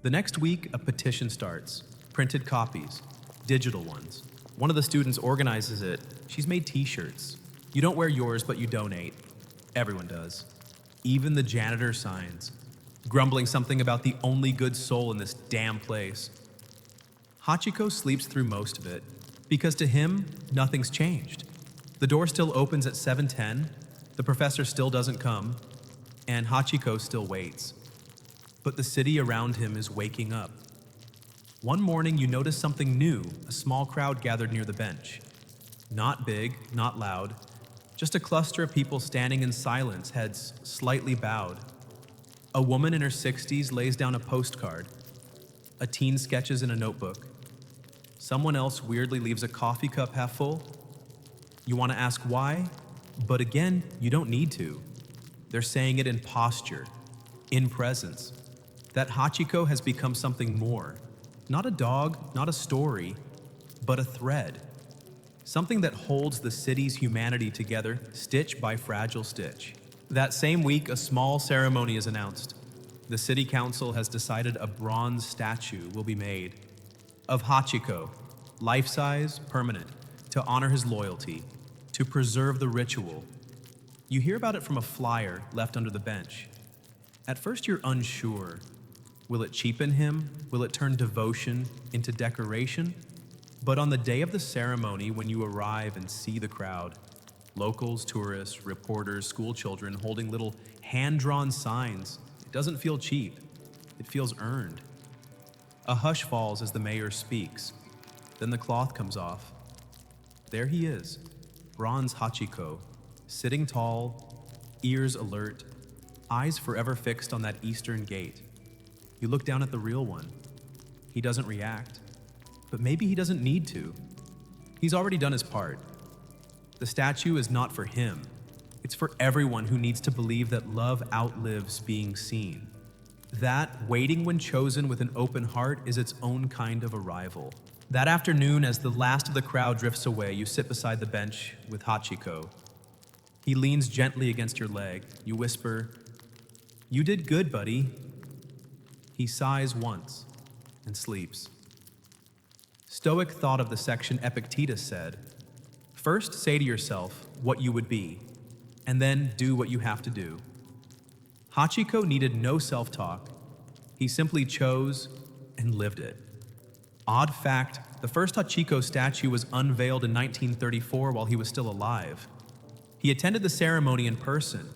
The next week, a petition starts. Printed copies, digital ones. One of the students organizes it. She's made t-shirts. You don't wear yours, but you donate. Everyone does. Even the janitor signs, grumbling something about the only good soul in this damn place. Hachiko sleeps through most of it, because to him, nothing's changed. The door still opens at 7:10, the professor still doesn't come, and Hachiko still waits. But the city around him is waking up. One morning, you notice something new, a small crowd gathered near the bench. Not big, not loud, just a cluster of people standing in silence, heads slightly bowed. A woman in her 60s lays down a postcard. A teen sketches in a notebook. Someone else weirdly leaves a coffee cup half full. You want to ask why, but again, you don't need to. They're saying it in posture, in presence. That Hachiko has become something more. Not a dog, not a story, but a thread. Something that holds the city's humanity together, stitch by fragile stitch. That same week, a small ceremony is announced. The city council has decided a bronze statue will be made of Hachiko, life-size, permanent, to honor his loyalty, to preserve the ritual. You hear about it from a flyer left under the bench. At first, you're unsure. Will it cheapen him? Will it turn devotion into decoration? But on the day of the ceremony, when you arrive and see the crowd, locals, tourists, reporters, school children holding little hand-drawn signs, it doesn't feel cheap. It feels earned. A hush falls as the mayor speaks. Then the cloth comes off. There he is, bronze Hachiko, sitting tall, ears alert, eyes forever fixed on that eastern gate. You look down at the real one. He doesn't react, but maybe he doesn't need to. He's already done his part. The statue is not for him. It's for everyone who needs to believe that love outlives being seen. That waiting when chosen with an open heart is its own kind of arrival. That afternoon, as the last of the crowd drifts away, you sit beside the bench with Hachiko. He leans gently against your leg. You whisper, "You did good, buddy." He sighs once and sleeps. Stoic thought of the section Epictetus said, "First say to yourself what you would be, and then do what you have to do." Hachiko needed no self-talk. He simply chose and lived it. Odd fact, the first Hachiko statue was unveiled in 1934 while he was still alive. He attended the ceremony in person.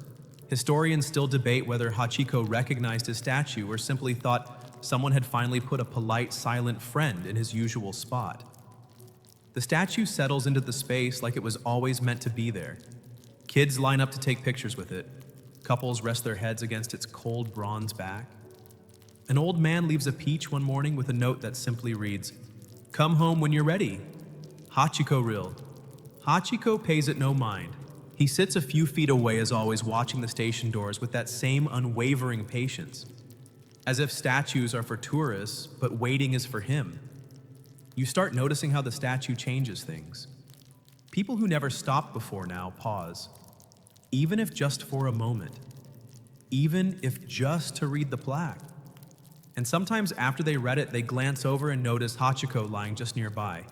Historians still debate whether Hachiko recognized his statue or simply thought someone had finally put a polite, silent friend in his usual spot. The statue settles into the space like it was always meant to be there. Kids line up to take pictures with it. Couples rest their heads against its cold bronze back. An old man leaves a peach one morning with a note that simply reads, "Come home when you're ready. Hachiko real." Hachiko pays it no mind. He sits a few feet away as always, watching the station doors with that same unwavering patience. As if statues are for tourists, but waiting is for him. You start noticing how the statue changes things. People who never stopped before now pause, even if just for a moment, even if just to read the plaque. And sometimes after they read it, they glance over and notice Hachiko lying just nearby.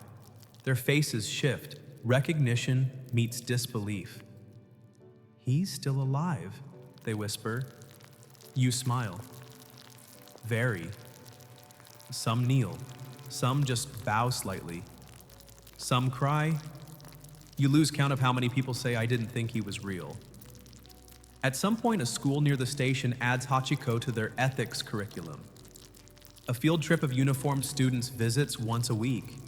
Their faces shift. Recognition meets disbelief. "He's still alive," they whisper. You smile. Very. Some kneel. Some just bow slightly. Some cry. You lose count of how many people say, "I didn't think he was real." At some point, a school near the station adds Hachiko to their ethics curriculum. A field trip of uniformed students visits once a week.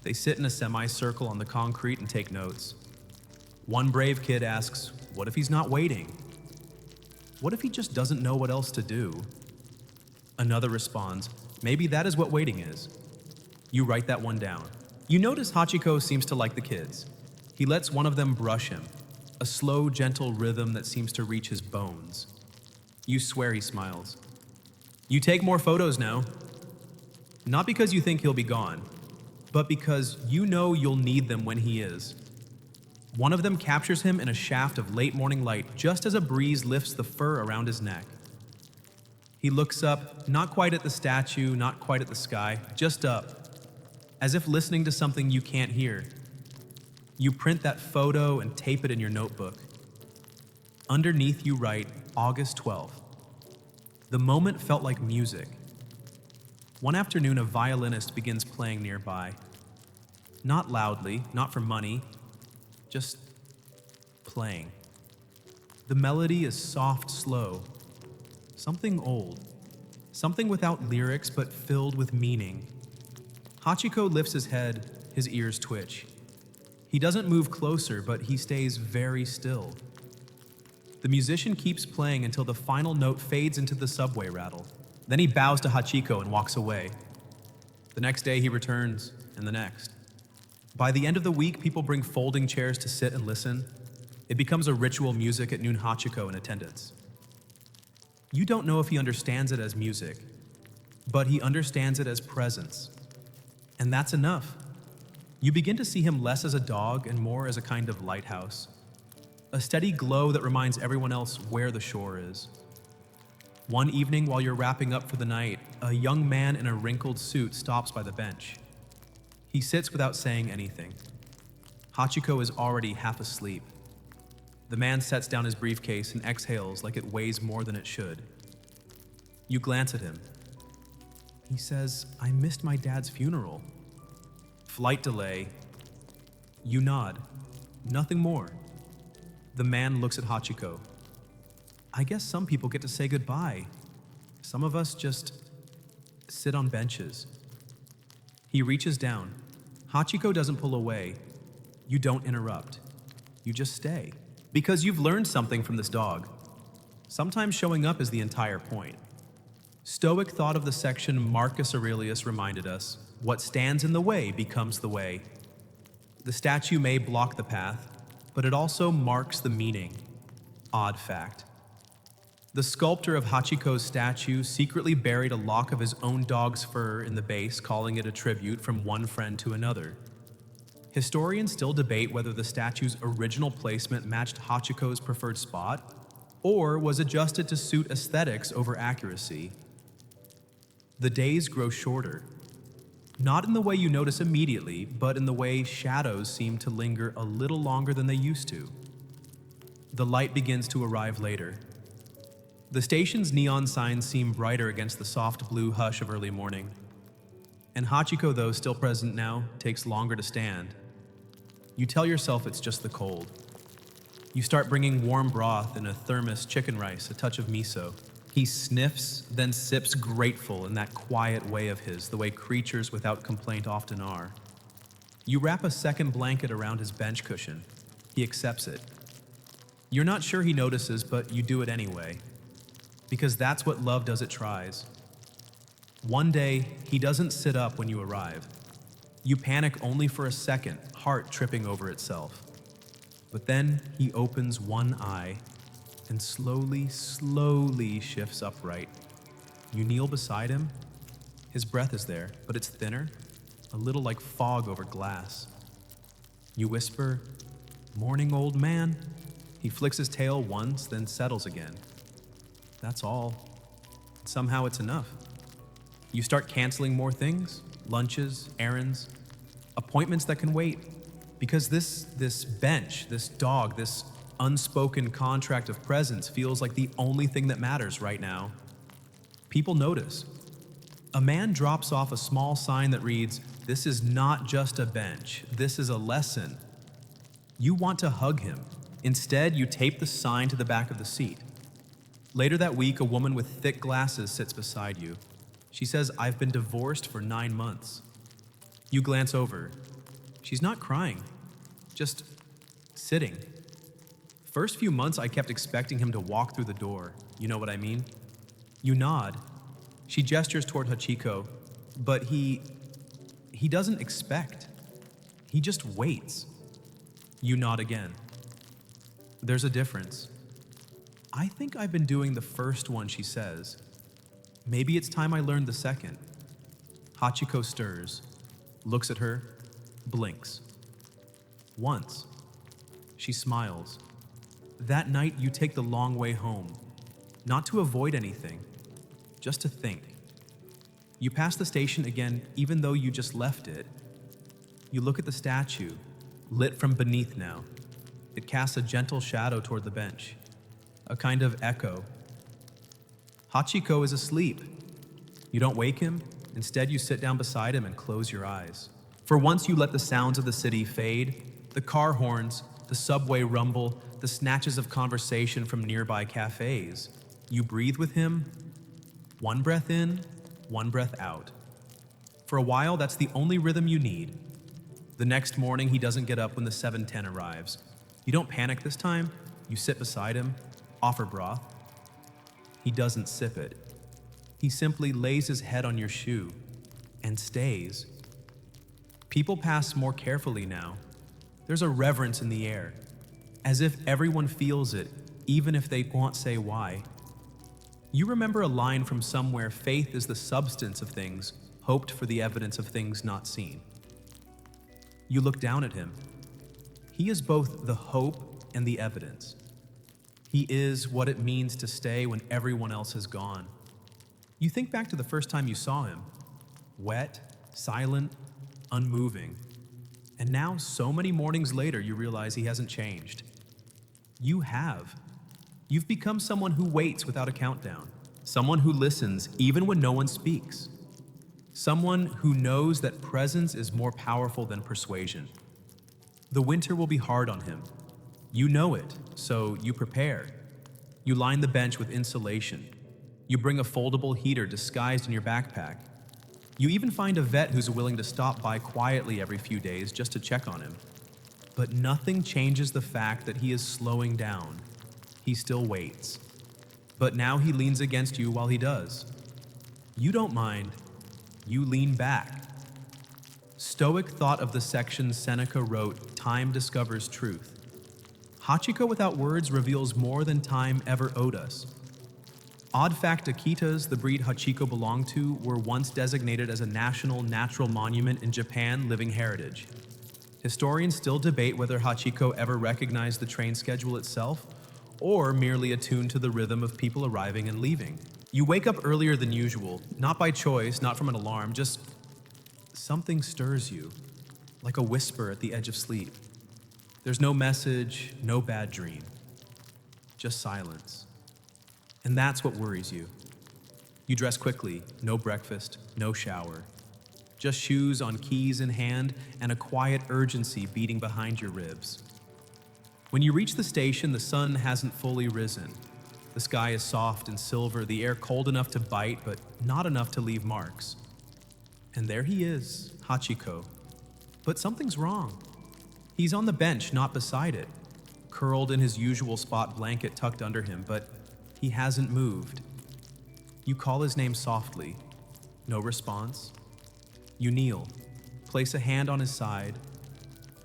They sit in a semicircle on the concrete and take notes. One brave kid asks, "What if he's not waiting? What if he just doesn't know what else to do?" Another responds, "Maybe that is what waiting is." You write that one down. You notice Hachiko seems to like the kids. He lets one of them brush him, a slow, gentle rhythm that seems to reach his bones. You swear he smiles. You take more photos now. Not because you think he'll be gone, but because you know you'll need them when he is. One of them captures him in a shaft of late morning light just as a breeze lifts the fur around his neck. He looks up, not quite at the statue, not quite at the sky, just up, as if listening to something you can't hear. You print that photo and tape it in your notebook. Underneath you write, August 12th. The moment felt like music. One afternoon, a violinist begins playing nearby. Not loudly, not for money, just playing. The melody is soft, slow, something old, something without lyrics but filled with meaning. Hachiko lifts his head, his ears twitch. He doesn't move closer, but he stays very still. The musician keeps playing until the final note fades into the subway rattle. Then he bows to Hachiko and walks away. The next day he returns, and the next. By the end of the week, people bring folding chairs to sit and listen. It becomes a ritual music at noon. Hachiko in attendance. You don't know if he understands it as music, but he understands it as presence. And that's enough. You begin to see him less as a dog and more as a kind of lighthouse. A steady glow that reminds everyone else where the shore is. One evening while you're wrapping up for the night, a young man in a wrinkled suit stops by the bench. He sits without saying anything. Hachiko is already half asleep. The man sets down his briefcase and exhales like it weighs more than it should. You glance at him. He says, "I missed my dad's funeral." Flight delay. You nod. Nothing more. The man looks at Hachiko. "I guess some people get to say goodbye. Some of us just sit on benches." He reaches down. Hachiko doesn't pull away. You don't interrupt. You just stay. Because you've learned something from this dog. Sometimes showing up is the entire point. Stoic thought of the section Marcus Aurelius reminded us, what stands in the way becomes the way. The statue may block the path, but it also marks the meaning. Odd fact. The sculptor of Hachiko's statue secretly buried a lock of his own dog's fur in the base, calling it a tribute from one friend to another. Historians still debate whether the statue's original placement matched Hachiko's preferred spot, or was adjusted to suit aesthetics over accuracy. The days grow shorter. Not in the way you notice immediately, but in the way shadows seem to linger a little longer than they used to. The light begins to arrive later. The station's neon signs seem brighter against the soft blue hush of early morning. And Hachiko, though still present now, takes longer to stand. You tell yourself it's just the cold. You start bringing warm broth in a thermos, chicken rice, a touch of miso. He sniffs, then sips grateful in that quiet way of his, the way creatures without complaint often are. You wrap a second blanket around his bench cushion. He accepts it. You're not sure he notices, but you do it anyway. Because that's what love does, it tries. One day, he doesn't sit up when you arrive. You panic only for a second, heart tripping over itself. But then he opens one eye and slowly shifts upright. You kneel beside him. His breath is there, but it's thinner, a little like fog over glass. You whisper, "Morning, old man." He flicks his tail once, then settles again. That's all. Somehow it's enough. You start canceling more things, lunches, errands, appointments that can wait. Because this bench, this dog, this unspoken contract of presence feels like the only thing that matters right now. People notice. A man drops off a small sign that reads, "This is not just a bench, this is a lesson." You want to hug him. Instead, you tape the sign to the back of the seat. Later that week, a woman with thick glasses sits beside you. She says, "I've been divorced for 9 months." You glance over. She's not crying, just sitting. First few months, I kept expecting him to walk through the door. You know what I mean? You nod. She gestures toward Hachiko, but he doesn't expect. He just waits. You nod again. There's a difference. "I think I've been doing the first one," she says. "Maybe it's time I learned the second." Hachiko stirs, looks at her, blinks. Once. She smiles. That night, you take the long way home, not to avoid anything, just to think. You pass the station again, even though you just left it. You look at the statue, lit from beneath now. It casts a gentle shadow toward the bench, a kind of echo. Hachiko is asleep. You don't wake him. Instead, you sit down beside him and close your eyes. For once, you let the sounds of the city fade, the car horns, the subway rumble, the snatches of conversation from nearby cafes. You breathe with him, one breath in, one breath out. For a while, that's the only rhythm you need. The next morning, he doesn't get up when the 7:10 arrives. You don't panic this time. You sit beside him, offer broth. He doesn't sip it. He simply lays his head on your shoe and stays. People pass more carefully now. There's a reverence in the air, as if everyone feels it, even if they won't say why. You remember a line from somewhere: "Faith is the substance of things, hoped for the evidence of things not seen." You look down at him. He is both the hope and the evidence. He is what it means to stay when everyone else has gone. You think back to the first time you saw him. Wet, silent, unmoving. And now, so many mornings later, you realize he hasn't changed. You have. You've become someone who waits without a countdown. Someone who listens even when no one speaks. Someone who knows that presence is more powerful than persuasion. The winter will be hard on him. You know it, so you prepare. You line the bench with insulation. You bring a foldable heater disguised in your backpack. You even find a vet who's willing to stop by quietly every few days just to check on him. But nothing changes the fact that he is slowing down. He still waits. But now he leans against you while he does. You don't mind. You lean back. Stoic thought of the section Seneca wrote, "Time discovers truth." Hachiko without words reveals more than time ever owed us. Odd fact, Akitas, the breed Hachiko belonged to, were once designated as a national natural monument in Japan living heritage. Historians still debate whether Hachiko ever recognized the train schedule itself, or merely attuned to the rhythm of people arriving and leaving. You wake up earlier than usual, not by choice, not from an alarm, just something stirs you, like a whisper at the edge of sleep. There's no message, no bad dream, just silence. And that's what worries you. You dress quickly, no breakfast, no shower. Just shoes on keys in hand and a quiet urgency beating behind your ribs. When you reach the station, the sun hasn't fully risen. The sky is soft and silver, the air cold enough to bite, but not enough to leave marks. And there he is, Hachiko. But something's wrong. He's on the bench, not beside it, curled in his usual spot blanket tucked under him, but he hasn't moved. You call his name softly. No response. You kneel, place a hand on his side,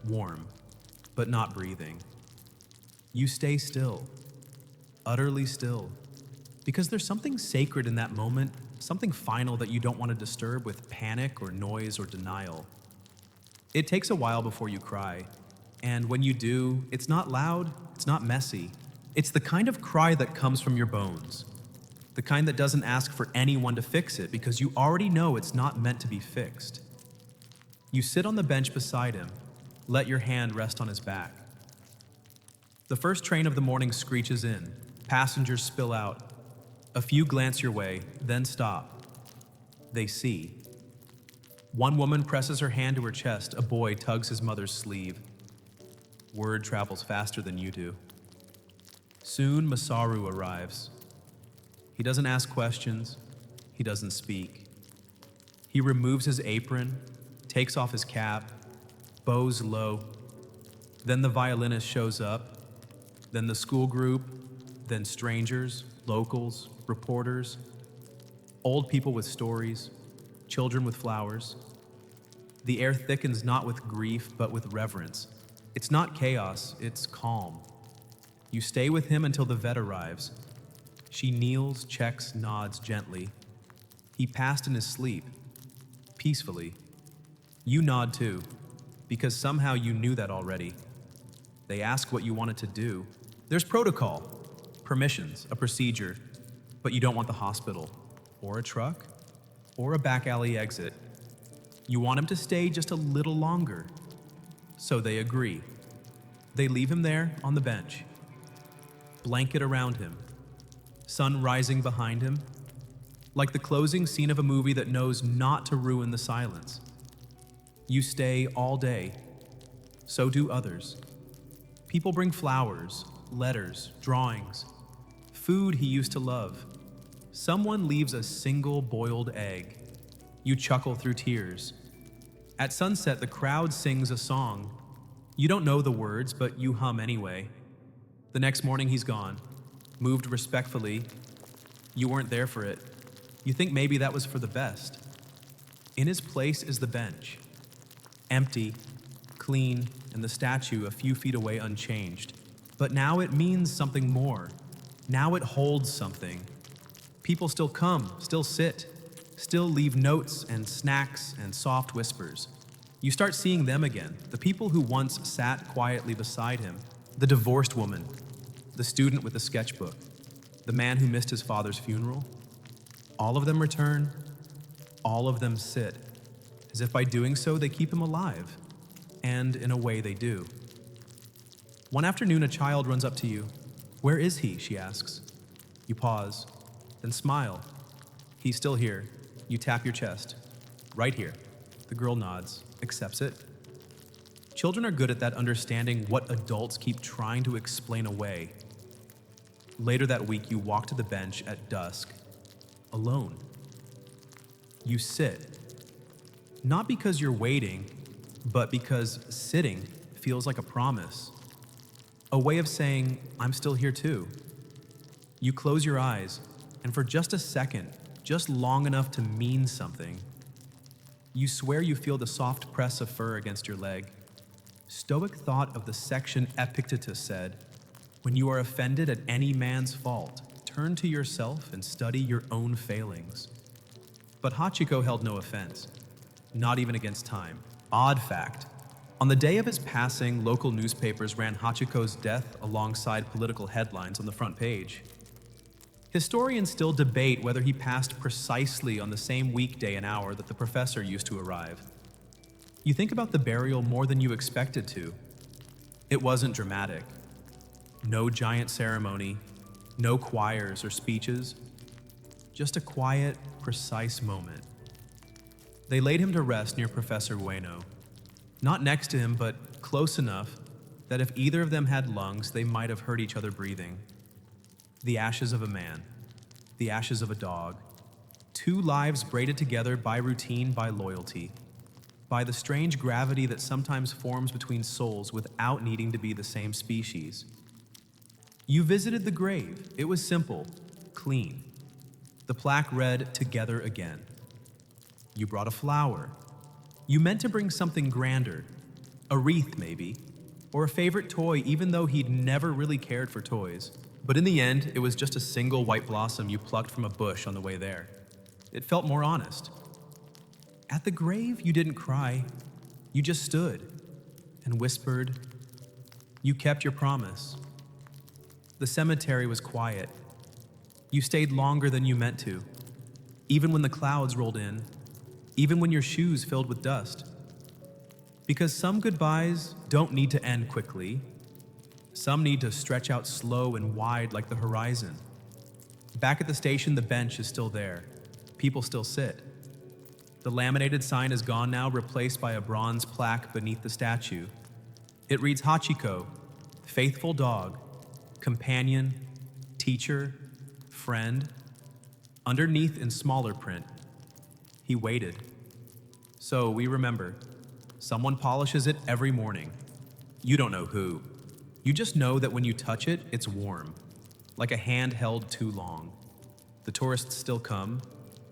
warm, but not breathing. You stay still, utterly still, because there's something sacred in that moment, something final that you don't want to disturb with panic or noise or denial. It takes a while before you cry, and when you do, it's not loud, it's not messy. It's the kind of cry that comes from your bones, the kind that doesn't ask for anyone to fix it because you already know it's not meant to be fixed. You sit on the bench beside him, let your hand rest on his back. The first train of the morning screeches in, passengers spill out. A few glance your way, then stop. They see. One woman presses her hand to her chest, a boy tugs his mother's sleeve. Word travels faster than you do. Soon Masaru arrives. He doesn't ask questions. He doesn't speak. He removes his apron, takes off his cap, bows low. Then the violinist shows up, then the school group, then strangers, locals, reporters, old people with stories, children with flowers. The air thickens not with grief, but with reverence. It's not chaos, it's calm. You stay with him until the vet arrives. She kneels, checks, nods gently. He passed in his sleep, peacefully. You nod too, because somehow you knew that already. They ask what you wanted to do. There's protocol, permissions, a procedure, but you don't want the hospital, or a truck, or a back alley exit. You want him to stay just a little longer. So they agree. They leave him there on the bench. Blanket around him. Sun rising behind him. Like the closing scene of a movie that knows not to ruin the silence. You stay all day. So do others. People bring flowers, letters, drawings, food he used to love. Someone leaves a single boiled egg. You chuckle through tears. At sunset, the crowd sings a song. You don't know the words, but you hum anyway. The next morning, he's gone, moved respectfully. You weren't there for it. You think maybe that was for the best. In his place is the bench. Empty, clean, and the statue a few feet away unchanged. But now it means something more. Now it holds something. People still come, still sit, still leave notes and snacks and soft whispers. You start seeing them again, the people who once sat quietly beside him, the divorced woman, the student with the sketchbook, the man who missed his father's funeral. All of them return, all of them sit, as if by doing so they keep him alive. And in a way they do. One afternoon, a child runs up to you. "Where is he?" she asks. You pause, then smile. "He's still here." You tap your chest. "Right here." The girl nods, accepts it. Children are good at that, understanding what adults keep trying to explain away. Later that week, you walk to the bench at dusk, alone. You sit. Not because you're waiting, but because sitting feels like a promise. A way of saying, "I'm still here too." You close your eyes, and for just a second, just long enough to mean something, you swear you feel the soft press of fur against your leg. Stoic thought of the section Epictetus said, "When you are offended at any man's fault, turn to yourself and study your own failings." But Hachiko held no offense, not even against time. Odd fact, on the day of his passing, local newspapers ran Hachiko's death alongside political headlines on the front page. Historians still debate whether he passed precisely on the same weekday and hour that the professor used to arrive. You think about the burial more than you expected to. It wasn't dramatic. No giant ceremony, no choirs or speeches, just a quiet, precise moment. They laid him to rest near Professor Ueno. Not next to him, but close enough that if either of them had lungs, they might have heard each other breathing. The ashes of a man, the ashes of a dog. Two lives braided together by routine, by loyalty, by the strange gravity that sometimes forms between souls without needing to be the same species. You visited the grave. It was simple, clean. The plaque read, "Together again." You brought a flower. You meant to bring something grander, a wreath maybe, or a favorite toy, even though he'd never really cared for toys. But in the end, it was just a single white blossom you plucked from a bush on the way there. It felt more honest. At the grave, you didn't cry. You just stood and whispered. You kept your promise. The cemetery was quiet. You stayed longer than you meant to, even when the clouds rolled in, even when your shoes filled with dust. Because some goodbyes don't need to end quickly. Some need to stretch out slow and wide like the horizon. Back at the station, the bench is still there. People still sit. The laminated sign is gone now, replaced by a bronze plaque beneath the statue. It reads Hachiko, Faithful dog, companion, teacher, friend. Underneath in smaller print, he waited. So we remember, someone polishes it every morning. You don't know who. You just know that when you touch it, it's warm, like a hand held too long. The tourists still come,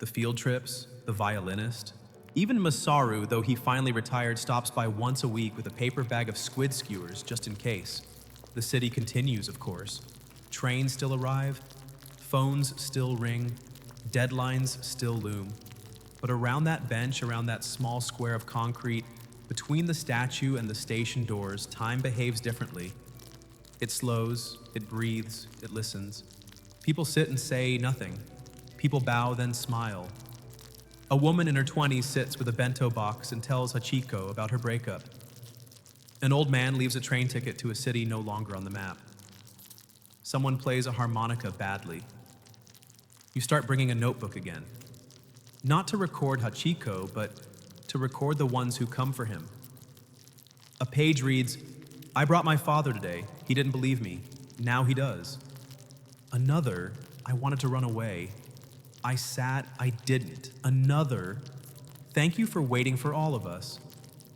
the field trips, the violinist. Even Masaru, though he finally retired, stops by once a week with a paper bag of squid skewers just in case. The city continues, of course. Trains still arrive, phones still ring, deadlines still loom. But around that bench, around that small square of concrete, between the statue and the station doors, time behaves differently. It slows, it breathes, it listens. People sit and say nothing. People bow, then smile. A woman in her 20s sits with a bento box and tells Hachiko about her breakup. An old man leaves a train ticket to a city no longer on the map. Someone plays a harmonica badly. You start bringing a notebook again. Not to record Hachiko, but to record the ones who come for him. A page reads, "I brought my father today. He didn't believe me. Now he does." Another, "I wanted to run away. I sat, I didn't." Another, "Thank you for waiting for all of us."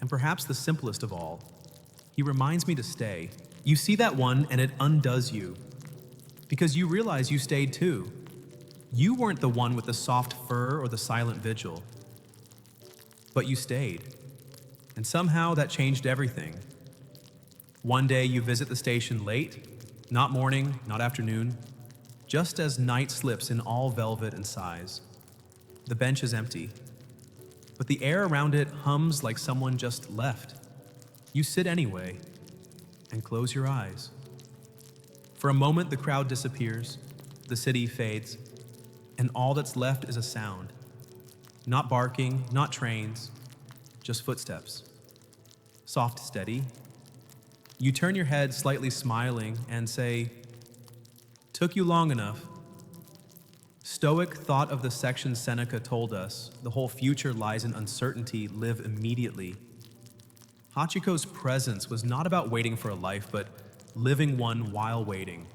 And perhaps the simplest of all, "He reminds me to stay." You see that one and it undoes you, because you realize you stayed too. You weren't the one with the soft fur or the silent vigil, but you stayed. And somehow that changed everything. One day you visit the station late, not morning, not afternoon, just as night slips in all velvet and sighs. The bench is empty, but the air around it hums like someone just left. You sit anyway and close your eyes. For a moment, the crowd disappears, the city fades, and all that's left is a sound. Not barking, not trains, just footsteps. Soft, steady. You turn your head, slightly smiling, and say, "Took you long enough." Stoic thought of the section Seneca told us, the whole future lies in uncertainty, live immediately. Hachiko's presence was not about waiting for a life, but living one while waiting.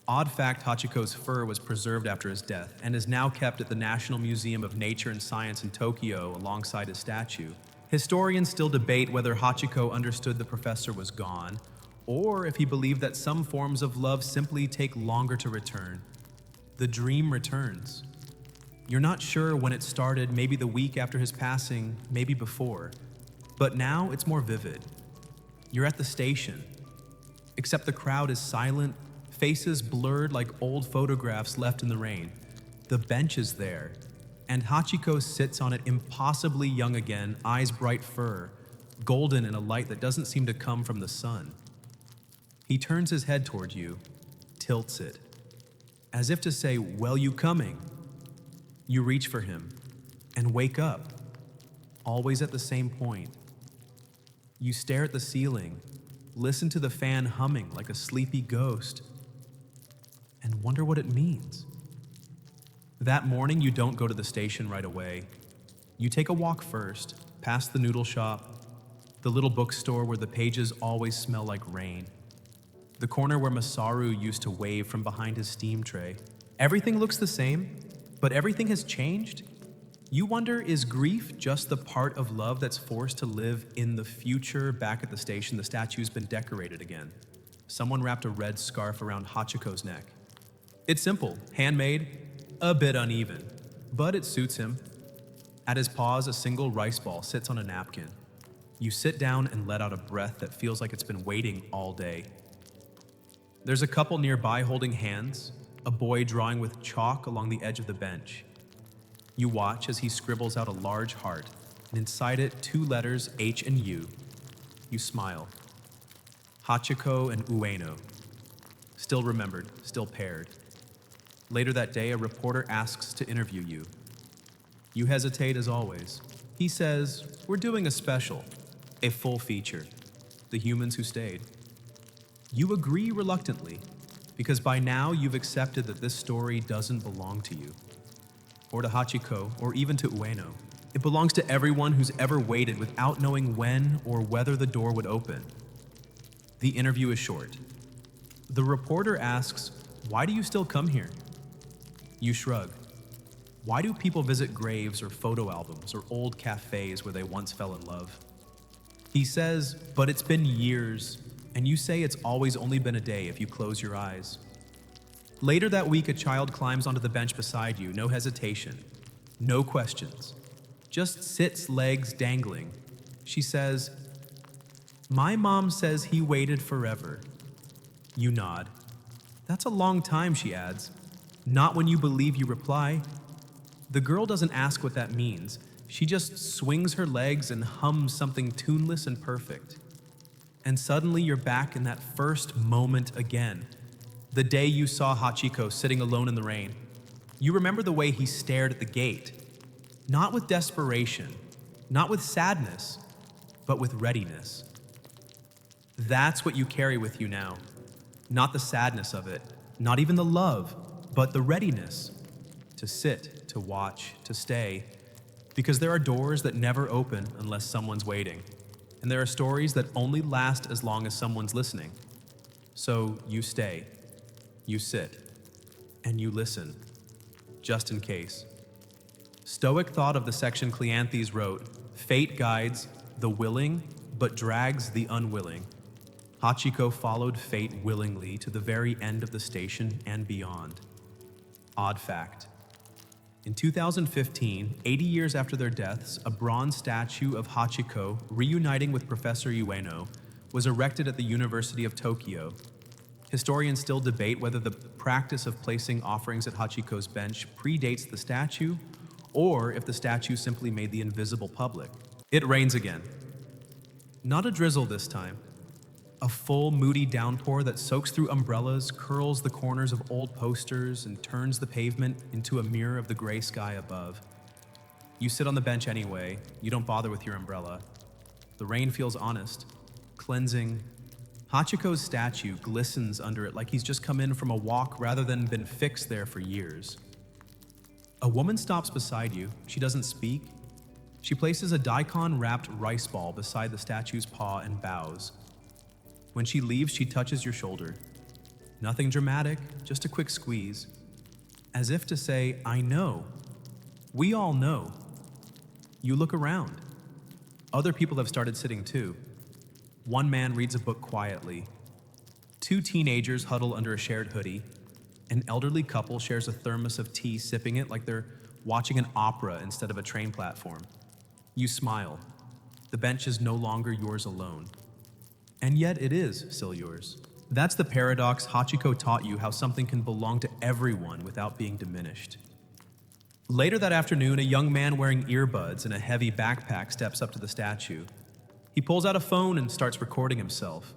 Odd fact, Hachiko's fur was preserved after his death and is now kept at the National Museum of Nature and Science in Tokyo alongside his statue. Historians still debate whether Hachiko understood the professor was gone, or if he believed that some forms of love simply take longer to return. The dream returns. You're not sure when it started, maybe the week after his passing, maybe before. But now it's more vivid. You're at the station, except the crowd is silent, faces blurred like old photographs left in the rain. The bench is there, and Hachiko sits on it impossibly young again, eyes bright fur, golden in a light that doesn't seem to come from the sun. He turns his head toward you, tilts it, as if to say, "Well, you coming?" You reach for him and wake up, always at the same point. You stare at the ceiling, listen to the fan humming like a sleepy ghost, and wonder what it means. That morning, you don't go to the station right away. You take a walk first, past the noodle shop, the little bookstore where the pages always smell like rain, the corner where Masaru used to wave from behind his steam tray. Everything looks the same, but everything has changed. You wonder, is grief just the part of love that's forced to live in the future? Back at the station, the statue's been decorated again. Someone wrapped a red scarf around Hachiko's neck. It's simple, handmade, a bit uneven, but it suits him. At his paws, a single rice ball sits on a napkin. You sit down and let out a breath that feels like it's been waiting all day. There's a couple nearby holding hands, a boy drawing with chalk along the edge of the bench. You watch as he scribbles out a large heart, and inside it, 2 letters, H and U. You smile. Hachiko and Ueno. Still remembered, still paired. Later that day, a reporter asks to interview you. You hesitate as always. He says, "We're doing a special, a full feature, the humans who stayed." You agree reluctantly, because by now you've accepted that this story doesn't belong to you, or to Hachiko, or even to Ueno. It belongs to everyone who's ever waited without knowing when or whether the door would open. The interview is short. The reporter asks, "Why do you still come here?" You shrug. Why do people visit graves or photo albums or old cafes where they once fell in love? He says, "But it's been years," and you say it's always only been a day if you close your eyes. Later that week, a child climbs onto the bench beside you, no hesitation, no questions. Just sits, legs dangling. She says, "My mom says he waited forever." You nod. "That's a long time," she adds. "Not when you believe," you reply. The girl doesn't ask what that means. She just swings her legs and hums something tuneless and perfect. And suddenly you're back in that first moment again. The day you saw Hachiko sitting alone in the rain. You remember the way he stared at the gate. Not with desperation, not with sadness, but with readiness. That's what you carry with you now. Not the sadness of it, not even the love, but the readiness. To sit, to watch, to stay. Because there are doors that never open unless someone's waiting. And there are stories that only last as long as someone's listening. So you stay, you sit, and you listen, just in case. Stoic thought of the section Cleanthes wrote, "Fate guides the willing, but drags the unwilling." Hachiko followed fate willingly to the very end of the station and beyond. Odd fact. In 2015, 80 years after their deaths, a bronze statue of Hachiko, reuniting with Professor Ueno, was erected at the University of Tokyo. Historians still debate whether the practice of placing offerings at Hachiko's bench predates the statue, or if the statue simply made the invisible public. It rains again. Not a drizzle this time. A full, moody downpour that soaks through umbrellas, curls the corners of old posters, and turns the pavement into a mirror of the gray sky above. You sit on the bench anyway. You don't bother with your umbrella. The rain feels honest, cleansing. Hachiko's statue glistens under it like he's just come in from a walk rather than been fixed there for years. A woman stops beside you. She doesn't speak. She places a daikon-wrapped rice ball beside the statue's paw and bows. When she leaves, she touches your shoulder. Nothing dramatic, just a quick squeeze. As if to say, "I know. We all know." You look around. Other people have started sitting too. One man reads a book quietly. Two teenagers huddle under a shared hoodie. An elderly couple shares a thermos of tea, sipping it like they're watching an opera instead of a train platform. You smile. The bench is no longer yours alone. And yet it is still yours. That's the paradox. Hachiko taught you how something can belong to everyone without being diminished. Later that afternoon, a young man wearing earbuds and a heavy backpack steps up to the statue. He pulls out a phone and starts recording himself.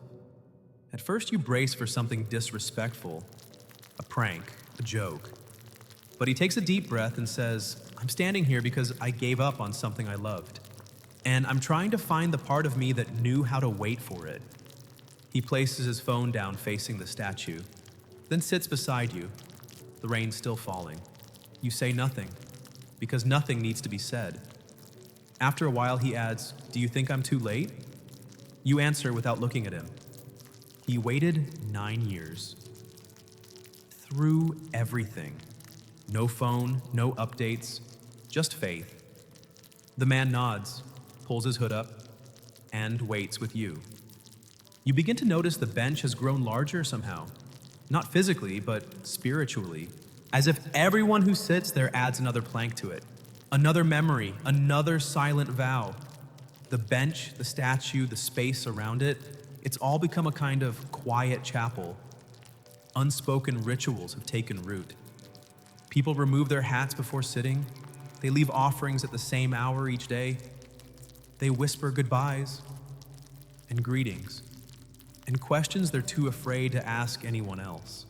At first you brace for something disrespectful, a prank, a joke. But he takes a deep breath and says, "I'm standing here because I gave up on something I loved. And I'm trying to find the part of me that knew how to wait for it." He places his phone down facing the statue, then sits beside you. The rain's still falling. You say nothing, because nothing needs to be said. After a while, he adds, "Do you think I'm too late?" You answer without looking at him. He waited 9 years. Through everything. No phone, no updates, just faith. The man nods, pulls his hood up, and waits with you. You begin to notice the bench has grown larger somehow. Not physically, but spiritually. As if everyone who sits there adds another plank to it. Another memory, another silent vow. The bench, the statue, the space around it, it's all become a kind of quiet chapel. Unspoken rituals have taken root. People remove their hats before sitting. They leave offerings at the same hour each day. They whisper goodbyes and greetings and questions they're too afraid to ask anyone else.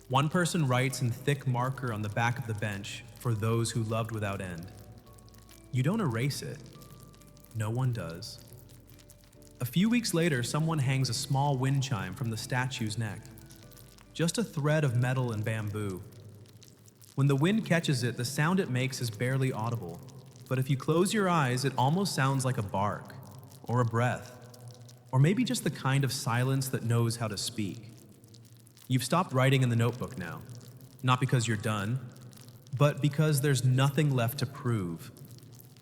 One person writes in thick marker on the back of the bench, "For those who loved without end." You don't erase it. No one does. A few weeks later, someone hangs a small wind chime from the statue's neck. Just a thread of metal and bamboo. When the wind catches it, the sound it makes is barely audible. But if you close your eyes, it almost sounds like a bark or a breath. Or maybe just the kind of silence that knows how to speak. You've stopped writing in the notebook now, not because you're done, but because there's nothing left to prove.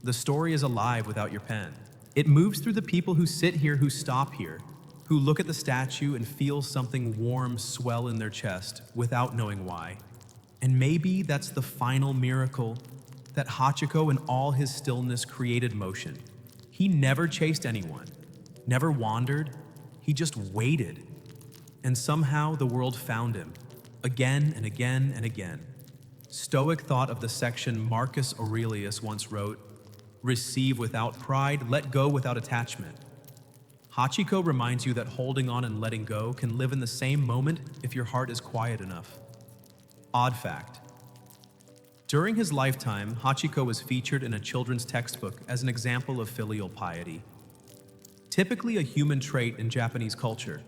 The story is alive without your pen. It moves through the people who sit here, who stop here, who look at the statue and feel something warm swell in their chest without knowing why. And maybe that's the final miracle, that Hachiko in all his stillness created motion. He never chased anyone, never wandered, he just waited. And somehow the world found him, again and again and again. Stoic thought of the section Marcus Aurelius once wrote, "Receive without pride, let go without attachment." Hachiko reminds you that holding on and letting go can live in the same moment if your heart is quiet enough. Odd fact. During his lifetime, Hachiko was featured in a children's textbook as an example of filial piety, typically a human trait in Japanese culture.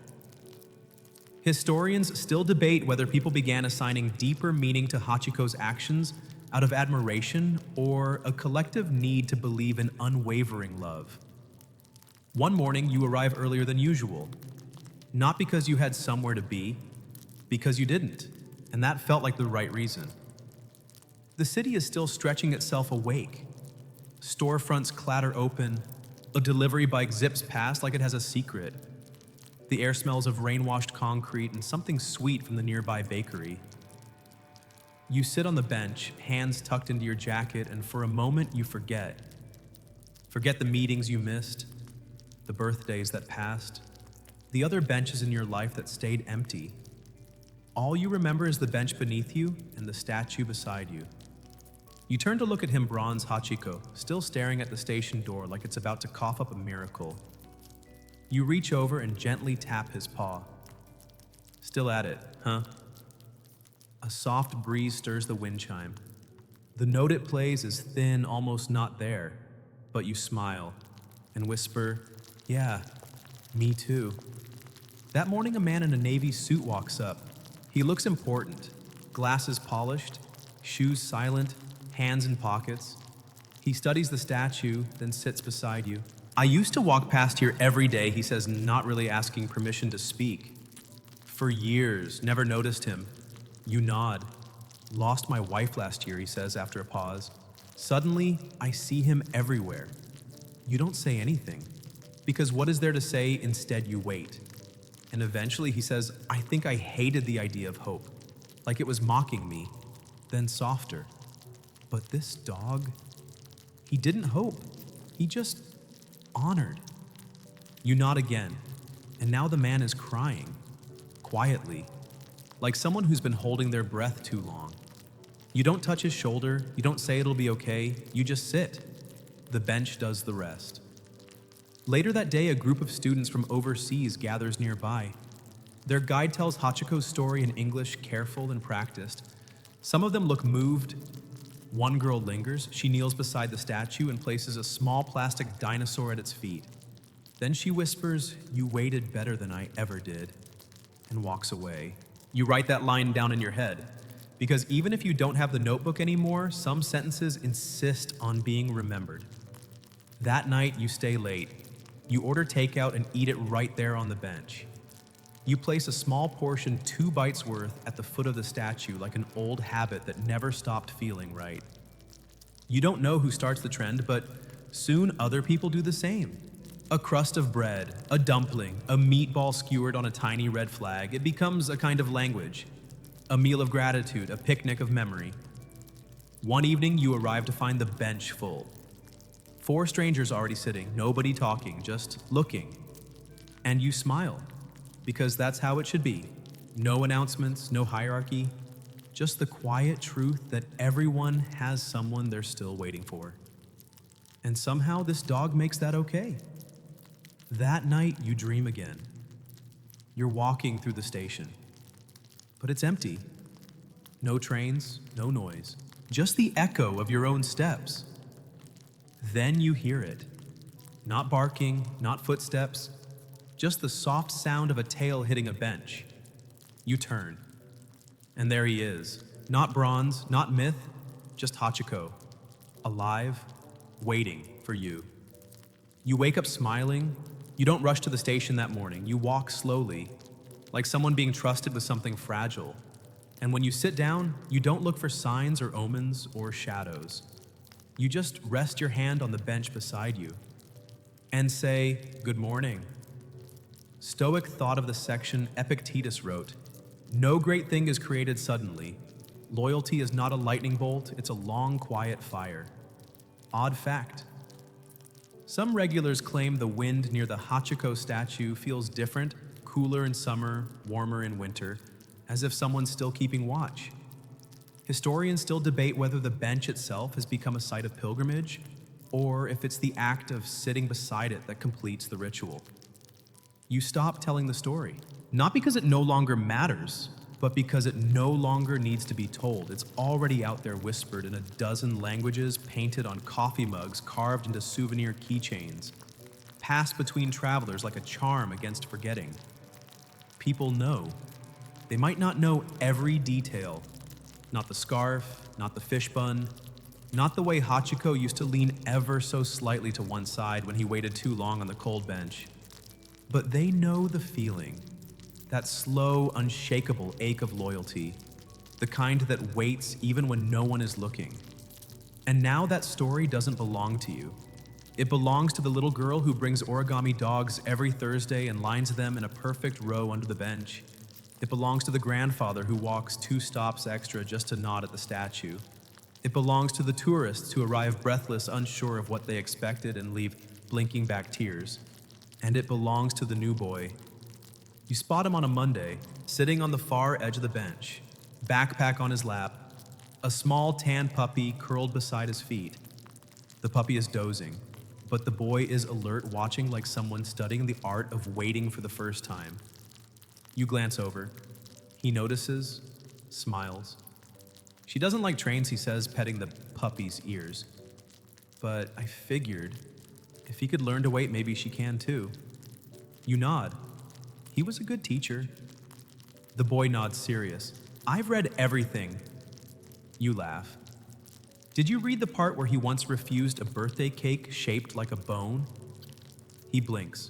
Historians still debate whether people began assigning deeper meaning to Hachiko's actions out of admiration or a collective need to believe in unwavering love. One morning, you arrive earlier than usual, not because you had somewhere to be, because you didn't, and that felt like the right reason. The city is still stretching itself awake. Storefronts clatter open, a delivery bike zips past like it has a secret. The air smells of rain-washed concrete and something sweet from the nearby bakery. You sit on the bench, hands tucked into your jacket, and for a moment you forget. Forget the meetings you missed, the birthdays that passed, the other benches in your life that stayed empty. All you remember is the bench beneath you and the statue beside you. You turn to look at him, bronze Hachiko, still staring at the station door like it's about to cough up a miracle. You reach over and gently tap his paw. Still at it, huh? A soft breeze stirs the wind chime. The note it plays is thin, almost not there, but you smile and whisper, "Yeah, me too." That morning, a man in a navy suit walks up. He looks important, glasses polished, shoes silent, hands in pockets. He studies the statue, then sits beside you. "I used to walk past here every day," he says, not really asking permission to speak. "For years, never noticed him." You nod. "Lost my wife last year," he says after a pause. "Suddenly, I see him everywhere." You don't say anything, because what is there to say? Instead, you wait. And eventually he says, "I think I hated the idea of hope, like it was mocking me." Then softer, "But this dog, he didn't hope, he just honored." You nod again, and now the man is crying, quietly, like someone who's been holding their breath too long. You don't touch his shoulder, you don't say it'll be okay, you just sit. The bench does the rest. Later that day, a group of students from overseas gathers nearby. Their guide tells Hachiko's story in English, careful and practiced. Some of them look moved. One girl lingers. She kneels beside the statue and places a small plastic dinosaur at its feet. Then she whispers, "You waited better than I ever did," and walks away. You write that line down in your head, because even if you don't have the notebook anymore, some sentences insist on being remembered. That night, you stay late. You order takeout and eat it right there on the bench. You place a small portion, 2 bites worth, at the foot of the statue like an old habit that never stopped feeling right. You don't know who starts the trend, but soon other people do the same. A crust of bread, a dumpling, a meatball skewered on a tiny red flag, it becomes a kind of language. A meal of gratitude, a picnic of memory. One evening, you arrive to find the bench full. 4 strangers already sitting, nobody talking, just looking. And you smile, because that's how it should be. No announcements, no hierarchy, just the quiet truth that everyone has someone they're still waiting for. And somehow this dog makes that okay. That night, you dream again. You're walking through the station, but it's empty. No trains, no noise, just the echo of your own steps. Then you hear it. Not barking, not footsteps, just the soft sound of a tail hitting a bench. You turn, and there he is. Not bronze, not myth, just Hachiko, alive, waiting for you. You wake up smiling, You don't rush to the station that morning. You walk slowly, like someone being trusted with something fragile. And when you sit down, you don't look for signs or omens or shadows. You just rest your hand on the bench beside you and say, "Good morning." Stoic thought of the section Epictetus wrote, "No great thing is created suddenly. Loyalty is not a lightning bolt, it's a long, quiet fire." Odd fact. Some regulars claim the wind near the Hachiko statue feels different, cooler in summer, warmer in winter, as if someone's still keeping watch. Historians still debate whether the bench itself has become a site of pilgrimage, or if it's the act of sitting beside it that completes the ritual. You stop telling the story, not because it no longer matters, but because it no longer needs to be told. It's already out there whispered in a dozen languages, painted on coffee mugs, carved into souvenir keychains, passed between travelers like a charm against forgetting. People know. They might not know every detail. Not the scarf, not the fish bun, not the way Hachiko used to lean ever so slightly to one side when he waited too long on the cold bench. But they know the feeling. That slow, unshakable ache of loyalty, the kind that waits even when no one is looking. And now that story doesn't belong to you. It belongs to the little girl who brings origami dogs every Thursday and lines them in a perfect row under the bench. It belongs to the grandfather who walks 2 stops extra just to nod at the statue. It belongs to the tourists who arrive breathless, unsure of what they expected and leave blinking back tears. And it belongs to the new boy. You spot him on a Monday, sitting on the far edge of the bench, backpack on his lap, a small tan puppy curled beside his feet. The puppy is dozing, but the boy is alert, watching like someone studying the art of waiting for the first time. You glance over. He notices, smiles. "She doesn't like trains," he says, petting the puppy's ears. "But I figured, if he could learn to wait, maybe she can too." You nod. "He was a good teacher." The boy nods serious. "I've read everything." You laugh. "Did you read the part where he once refused a birthday cake shaped like a bone?" He blinks.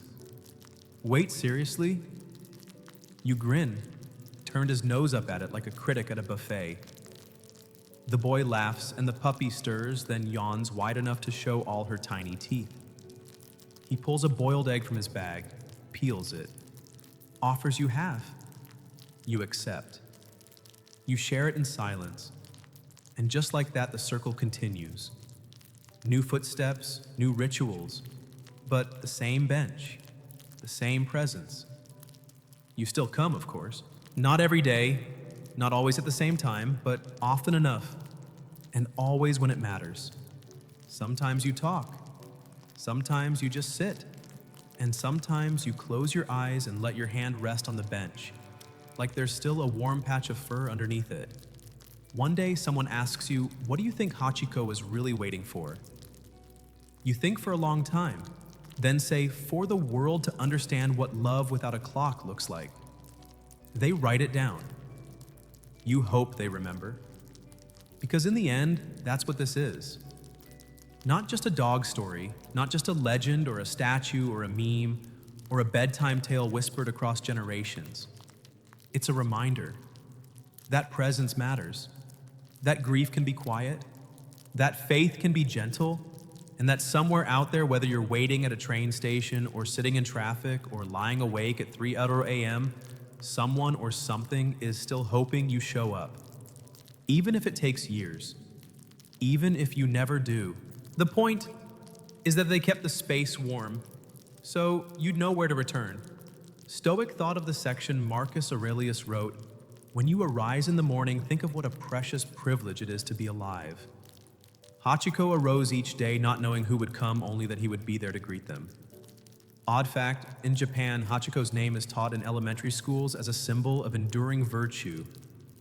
"Wait, seriously?" You grin, turned his nose up at it like a critic at a buffet. The boy laughs and the puppy stirs, then yawns wide enough to show all her tiny teeth. He pulls a boiled egg from his bag, peels it, offers you half. You accept. You share it in silence. And just like that, the circle continues. New footsteps, new rituals, but the same bench, the same presence. You still come, of course. Not every day, not always at the same time, but often enough, and always when it matters. Sometimes you talk. Sometimes you just sit. And sometimes you close your eyes and let your hand rest on the bench, like there's still a warm patch of fur underneath it. One day, someone asks you, "What do you think Hachiko was really waiting for?" You think for a long time, then say, "For the world to understand what love without a clock looks like." They write it down. You hope they remember. Because in the end, that's what this is. Not just a dog story, not just a legend or a statue or a meme or a bedtime tale whispered across generations. It's a reminder. That presence matters. That grief can be quiet. That faith can be gentle. And that somewhere out there, whether you're waiting at a train station or sitting in traffic or lying awake at 3 a.m., someone or something is still hoping you show up. Even if it takes years. Even if you never do. The point is that they kept the space warm, so you'd know where to return. Stoic thought of the section Marcus Aurelius wrote, "When you arise in the morning, think of what a precious privilege it is to be alive." Hachiko arose each day not knowing who would come, only that he would be there to greet them. Odd fact, in Japan, Hachiko's name is taught in elementary schools as a symbol of enduring virtue,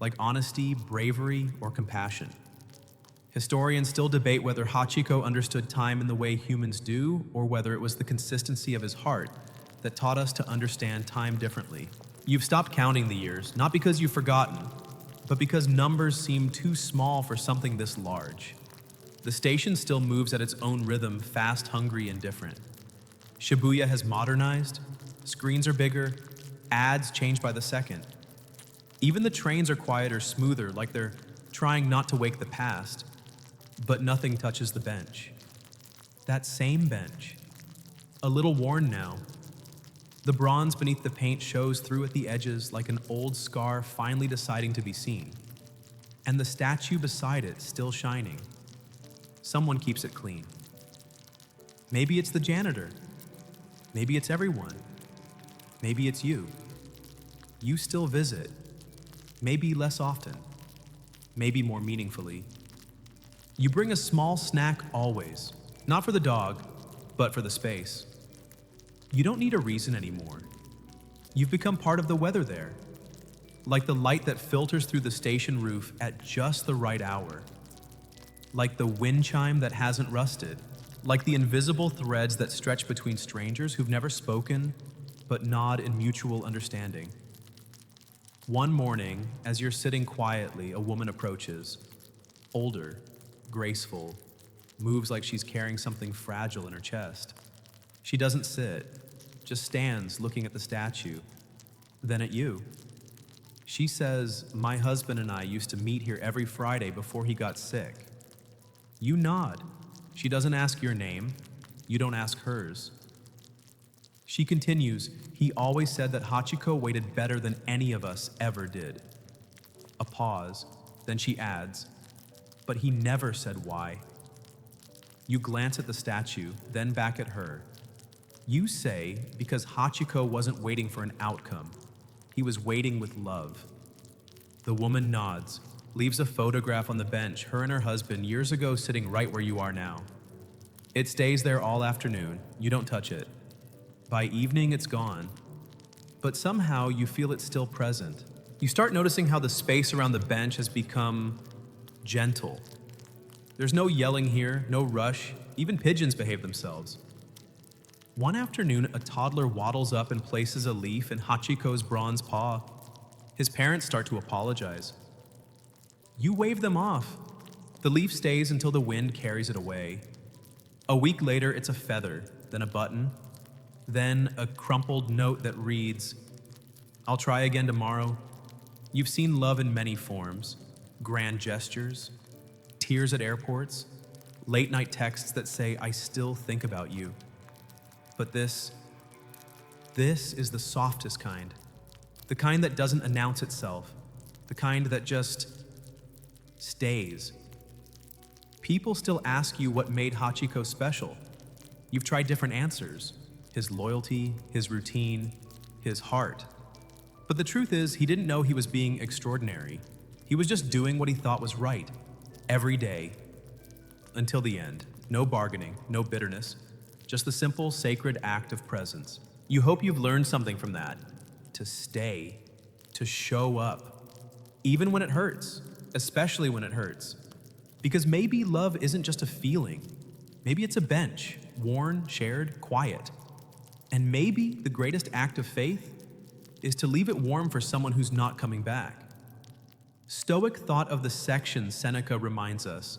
like honesty, bravery, or compassion. Historians still debate whether Hachiko understood time in the way humans do, or whether it was the consistency of his heart that taught us to understand time differently. You've stopped counting the years, not because you've forgotten, but because numbers seem too small for something this large. The station still moves at its own rhythm, fast, hungry, and different. Shibuya has modernized, screens are bigger, ads change by the second. Even the trains are quieter, smoother, like they're trying not to wake the past, but nothing touches the bench. That same bench, a little worn now. The bronze beneath the paint shows through at the edges like an old scar finally deciding to be seen. And the statue beside it still shining. Someone keeps it clean. Maybe it's the janitor. Maybe it's everyone. Maybe it's you. You still visit. Maybe less often. Maybe more meaningfully. You bring a small snack always, not for the dog, but for the space. You don't need a reason anymore. You've become part of the weather there, like the light that filters through the station roof at just the right hour, like the wind chime that hasn't rusted, like the invisible threads that stretch between strangers who've never spoken but nod in mutual understanding. One morning, as you're sitting quietly, a woman approaches, older, graceful, moves like she's carrying something fragile in her chest. She doesn't sit, just stands looking at the statue, then at you. She says, "My husband and I used to meet here every Friday before he got sick." You nod. She doesn't ask your name. You don't ask hers. She continues, "He always said that Hachiko waited better than any of us ever did." A pause, then she adds, "But he never said why." You glance at the statue, then back at her. You say, because Hachiko wasn't waiting for an outcome. He was waiting with love. The woman nods, leaves a photograph on the bench, her and her husband years ago sitting right where you are now. It stays there all afternoon. You don't touch it. By evening, it's gone. But somehow you feel it's still present. You start noticing how the space around the bench has become gentle. There's no yelling here, no rush. Even pigeons behave themselves. One afternoon, a toddler waddles up and places a leaf in Hachiko's bronze paw. His parents start to apologize. You wave them off. The leaf stays until the wind carries it away. A week later, it's a feather, then a button, then a crumpled note that reads, "I'll try again tomorrow." You've seen love in many forms: grand gestures, tears at airports, late-night texts that say, "I still think about you." But this is the softest kind. The kind that doesn't announce itself. The kind that just stays. People still ask you what made Hachiko special. You've tried different answers. His loyalty, his routine, his heart. But the truth is, he didn't know he was being extraordinary. He was just doing what he thought was right. Every day. Until the end. No bargaining, no bitterness. Just the simple, sacred act of presence. You hope you've learned something from that. To stay. To show up. Even when it hurts. Especially when it hurts. Because maybe love isn't just a feeling. Maybe it's a bench. Worn, shared, quiet. And maybe the greatest act of faith is to leave it warm for someone who's not coming back. Stoic thought of the section, Seneca reminds us,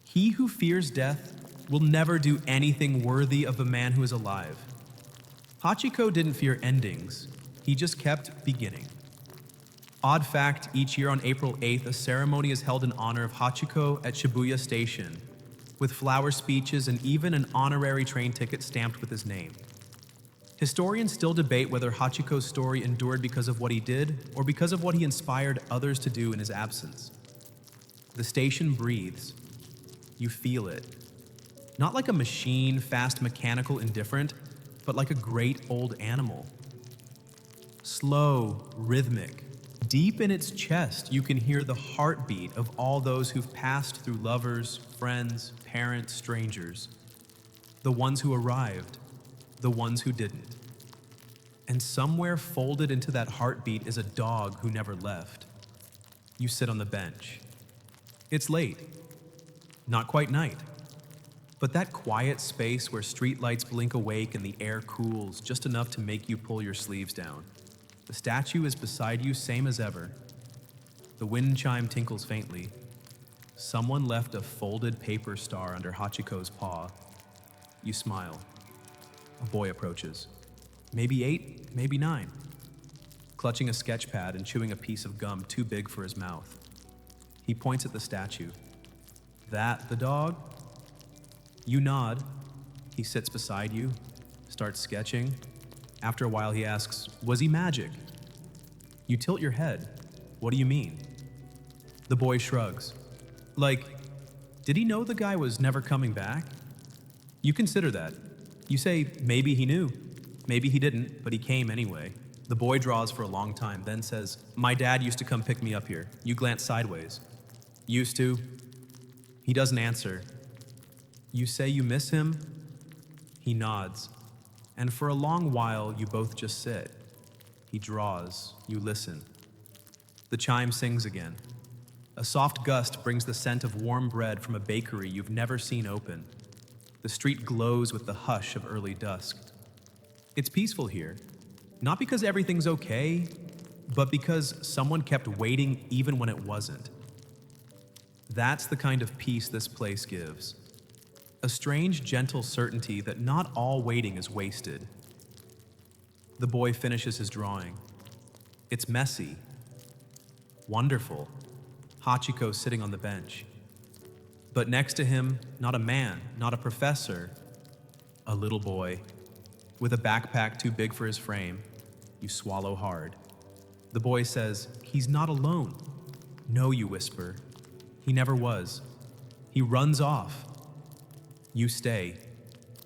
"He who fears death will never do anything worthy of a man who is alive." Hachiko didn't fear endings. He just kept beginning. Odd fact, each year on April 8th, a ceremony is held in honor of Hachiko at Shibuya Station, with flower speeches and even an honorary train ticket stamped with his name. Historians still debate whether Hachiko's story endured because of what he did or because of what he inspired others to do in his absence. The station breathes. You feel it. Not like a machine, fast, mechanical, indifferent, but like a great old animal. Slow, rhythmic. Deep in its chest, you can hear the heartbeat of all those who've passed through lovers, friends, parents, strangers. The ones who arrived, the ones who didn't. And somewhere folded into that heartbeat is a dog who never left. You sit on the bench. It's late. Not quite night. But that quiet space where streetlights blink awake and the air cools just enough to make you pull your sleeves down. The statue is beside you, same as ever. The wind chime tinkles faintly. Someone left a folded paper star under Hachiko's paw. You smile. A boy approaches. Maybe 8, maybe 9. Clutching a sketch pad and chewing a piece of gum too big for his mouth. He points at the statue. That the dog? You nod. He sits beside you, starts sketching. After a while he asks, was he magic? You tilt your head. What do you mean? The boy shrugs. Like, did he know the guy was never coming back? You consider that. You say, maybe he knew. Maybe he didn't, but he came anyway. The boy draws for a long time, then says, my dad used to come pick me up here. You glance sideways. Used to? He doesn't answer. You say you miss him? He nods. And for a long while, you both just sit. He draws. You listen. The chime sings again. A soft gust brings the scent of warm bread from a bakery you've never seen open. The street glows with the hush of early dusk. It's peaceful here, not because everything's okay, but because someone kept waiting even when it wasn't. That's the kind of peace this place gives. A strange, gentle certainty that not all waiting is wasted. The boy finishes his drawing. It's messy. Wonderful. Hachiko sitting on the bench. But next to him, not a man, not a professor, a little boy. With a backpack too big for his frame, you swallow hard. The boy says, he's not alone. No, you whisper. He never was. He runs off. You stay.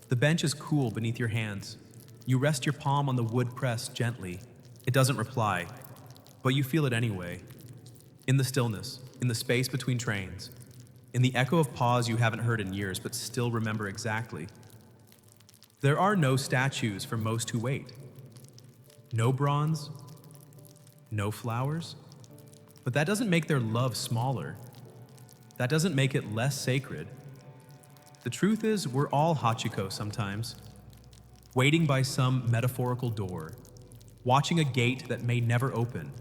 The bench is cool beneath your hands. You rest your palm on the wood press gently. It doesn't reply, but you feel it anyway. In the stillness, in the space between trains, in the echo of pause you haven't heard in years but still remember exactly. There are no statues for most who wait. No bronze, no flowers. But that doesn't make their love smaller. That doesn't make it less sacred. The truth is, we're all Hachiko sometimes, waiting by some metaphorical door, watching a gate that may never open,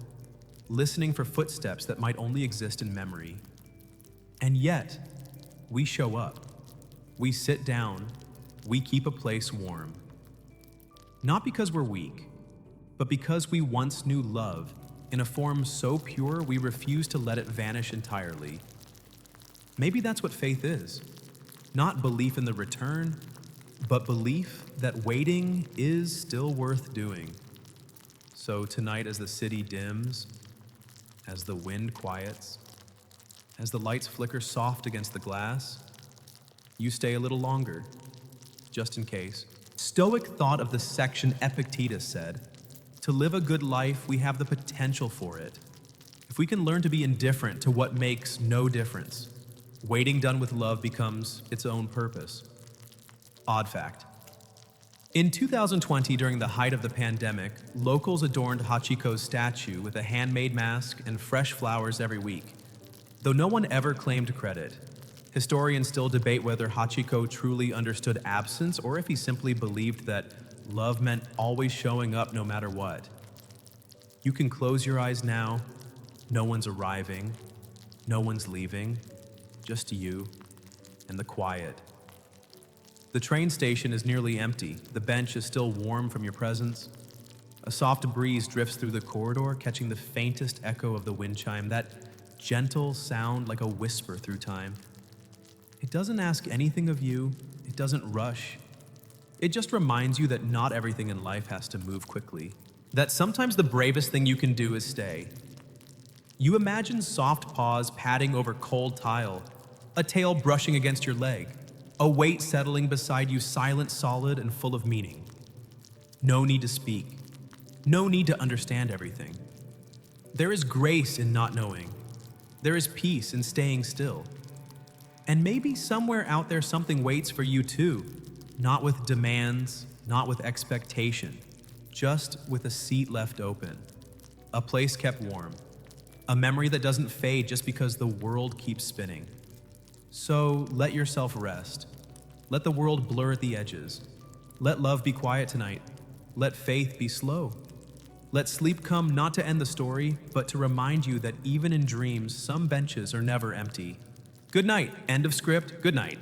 listening for footsteps that might only exist in memory. And yet, we show up. We sit down. We keep a place warm. Not because we're weak, but because we once knew love in a form so pure we refuse to let it vanish entirely. Maybe that's what faith is. Not belief in the return, but belief that waiting is still worth doing. So tonight, as the city dims, as the wind quiets, as the lights flicker soft against the glass, you stay a little longer, just in case. Stoic thought of the section Epictetus said, to live a good life, we have the potential for it. If we can learn to be indifferent to what makes no difference, waiting done with love becomes its own purpose. Odd fact. In 2020, during the height of the pandemic, locals adorned Hachiko's statue with a handmade mask and fresh flowers every week. Though no one ever claimed credit, historians still debate whether Hachiko truly understood absence or if he simply believed that love meant always showing up no matter what. You can close your eyes now. No one's arriving. No one's leaving. Just you and the quiet. The train station is nearly empty. The bench is still warm from your presence. A soft breeze drifts through the corridor, catching the faintest echo of the wind chime, that gentle sound like a whisper through time. It doesn't ask anything of you. It doesn't rush. It just reminds you that not everything in life has to move quickly. That sometimes the bravest thing you can do is stay. You imagine soft paws padding over cold tile, a tail brushing against your leg, a weight settling beside you, silent, solid, and full of meaning. No need to speak. No need to understand everything. There is grace in not knowing. There is peace in staying still. And maybe somewhere out there something waits for you too, not with demands, not with expectation, just with a seat left open, a place kept warm, a memory that doesn't fade just because the world keeps spinning. So let yourself rest. Let the world blur at the edges. Let love be quiet tonight. Let faith be slow. Let sleep come not to end the story, but to remind you that even in dreams, some benches are never empty. Good night. End of script. Good night.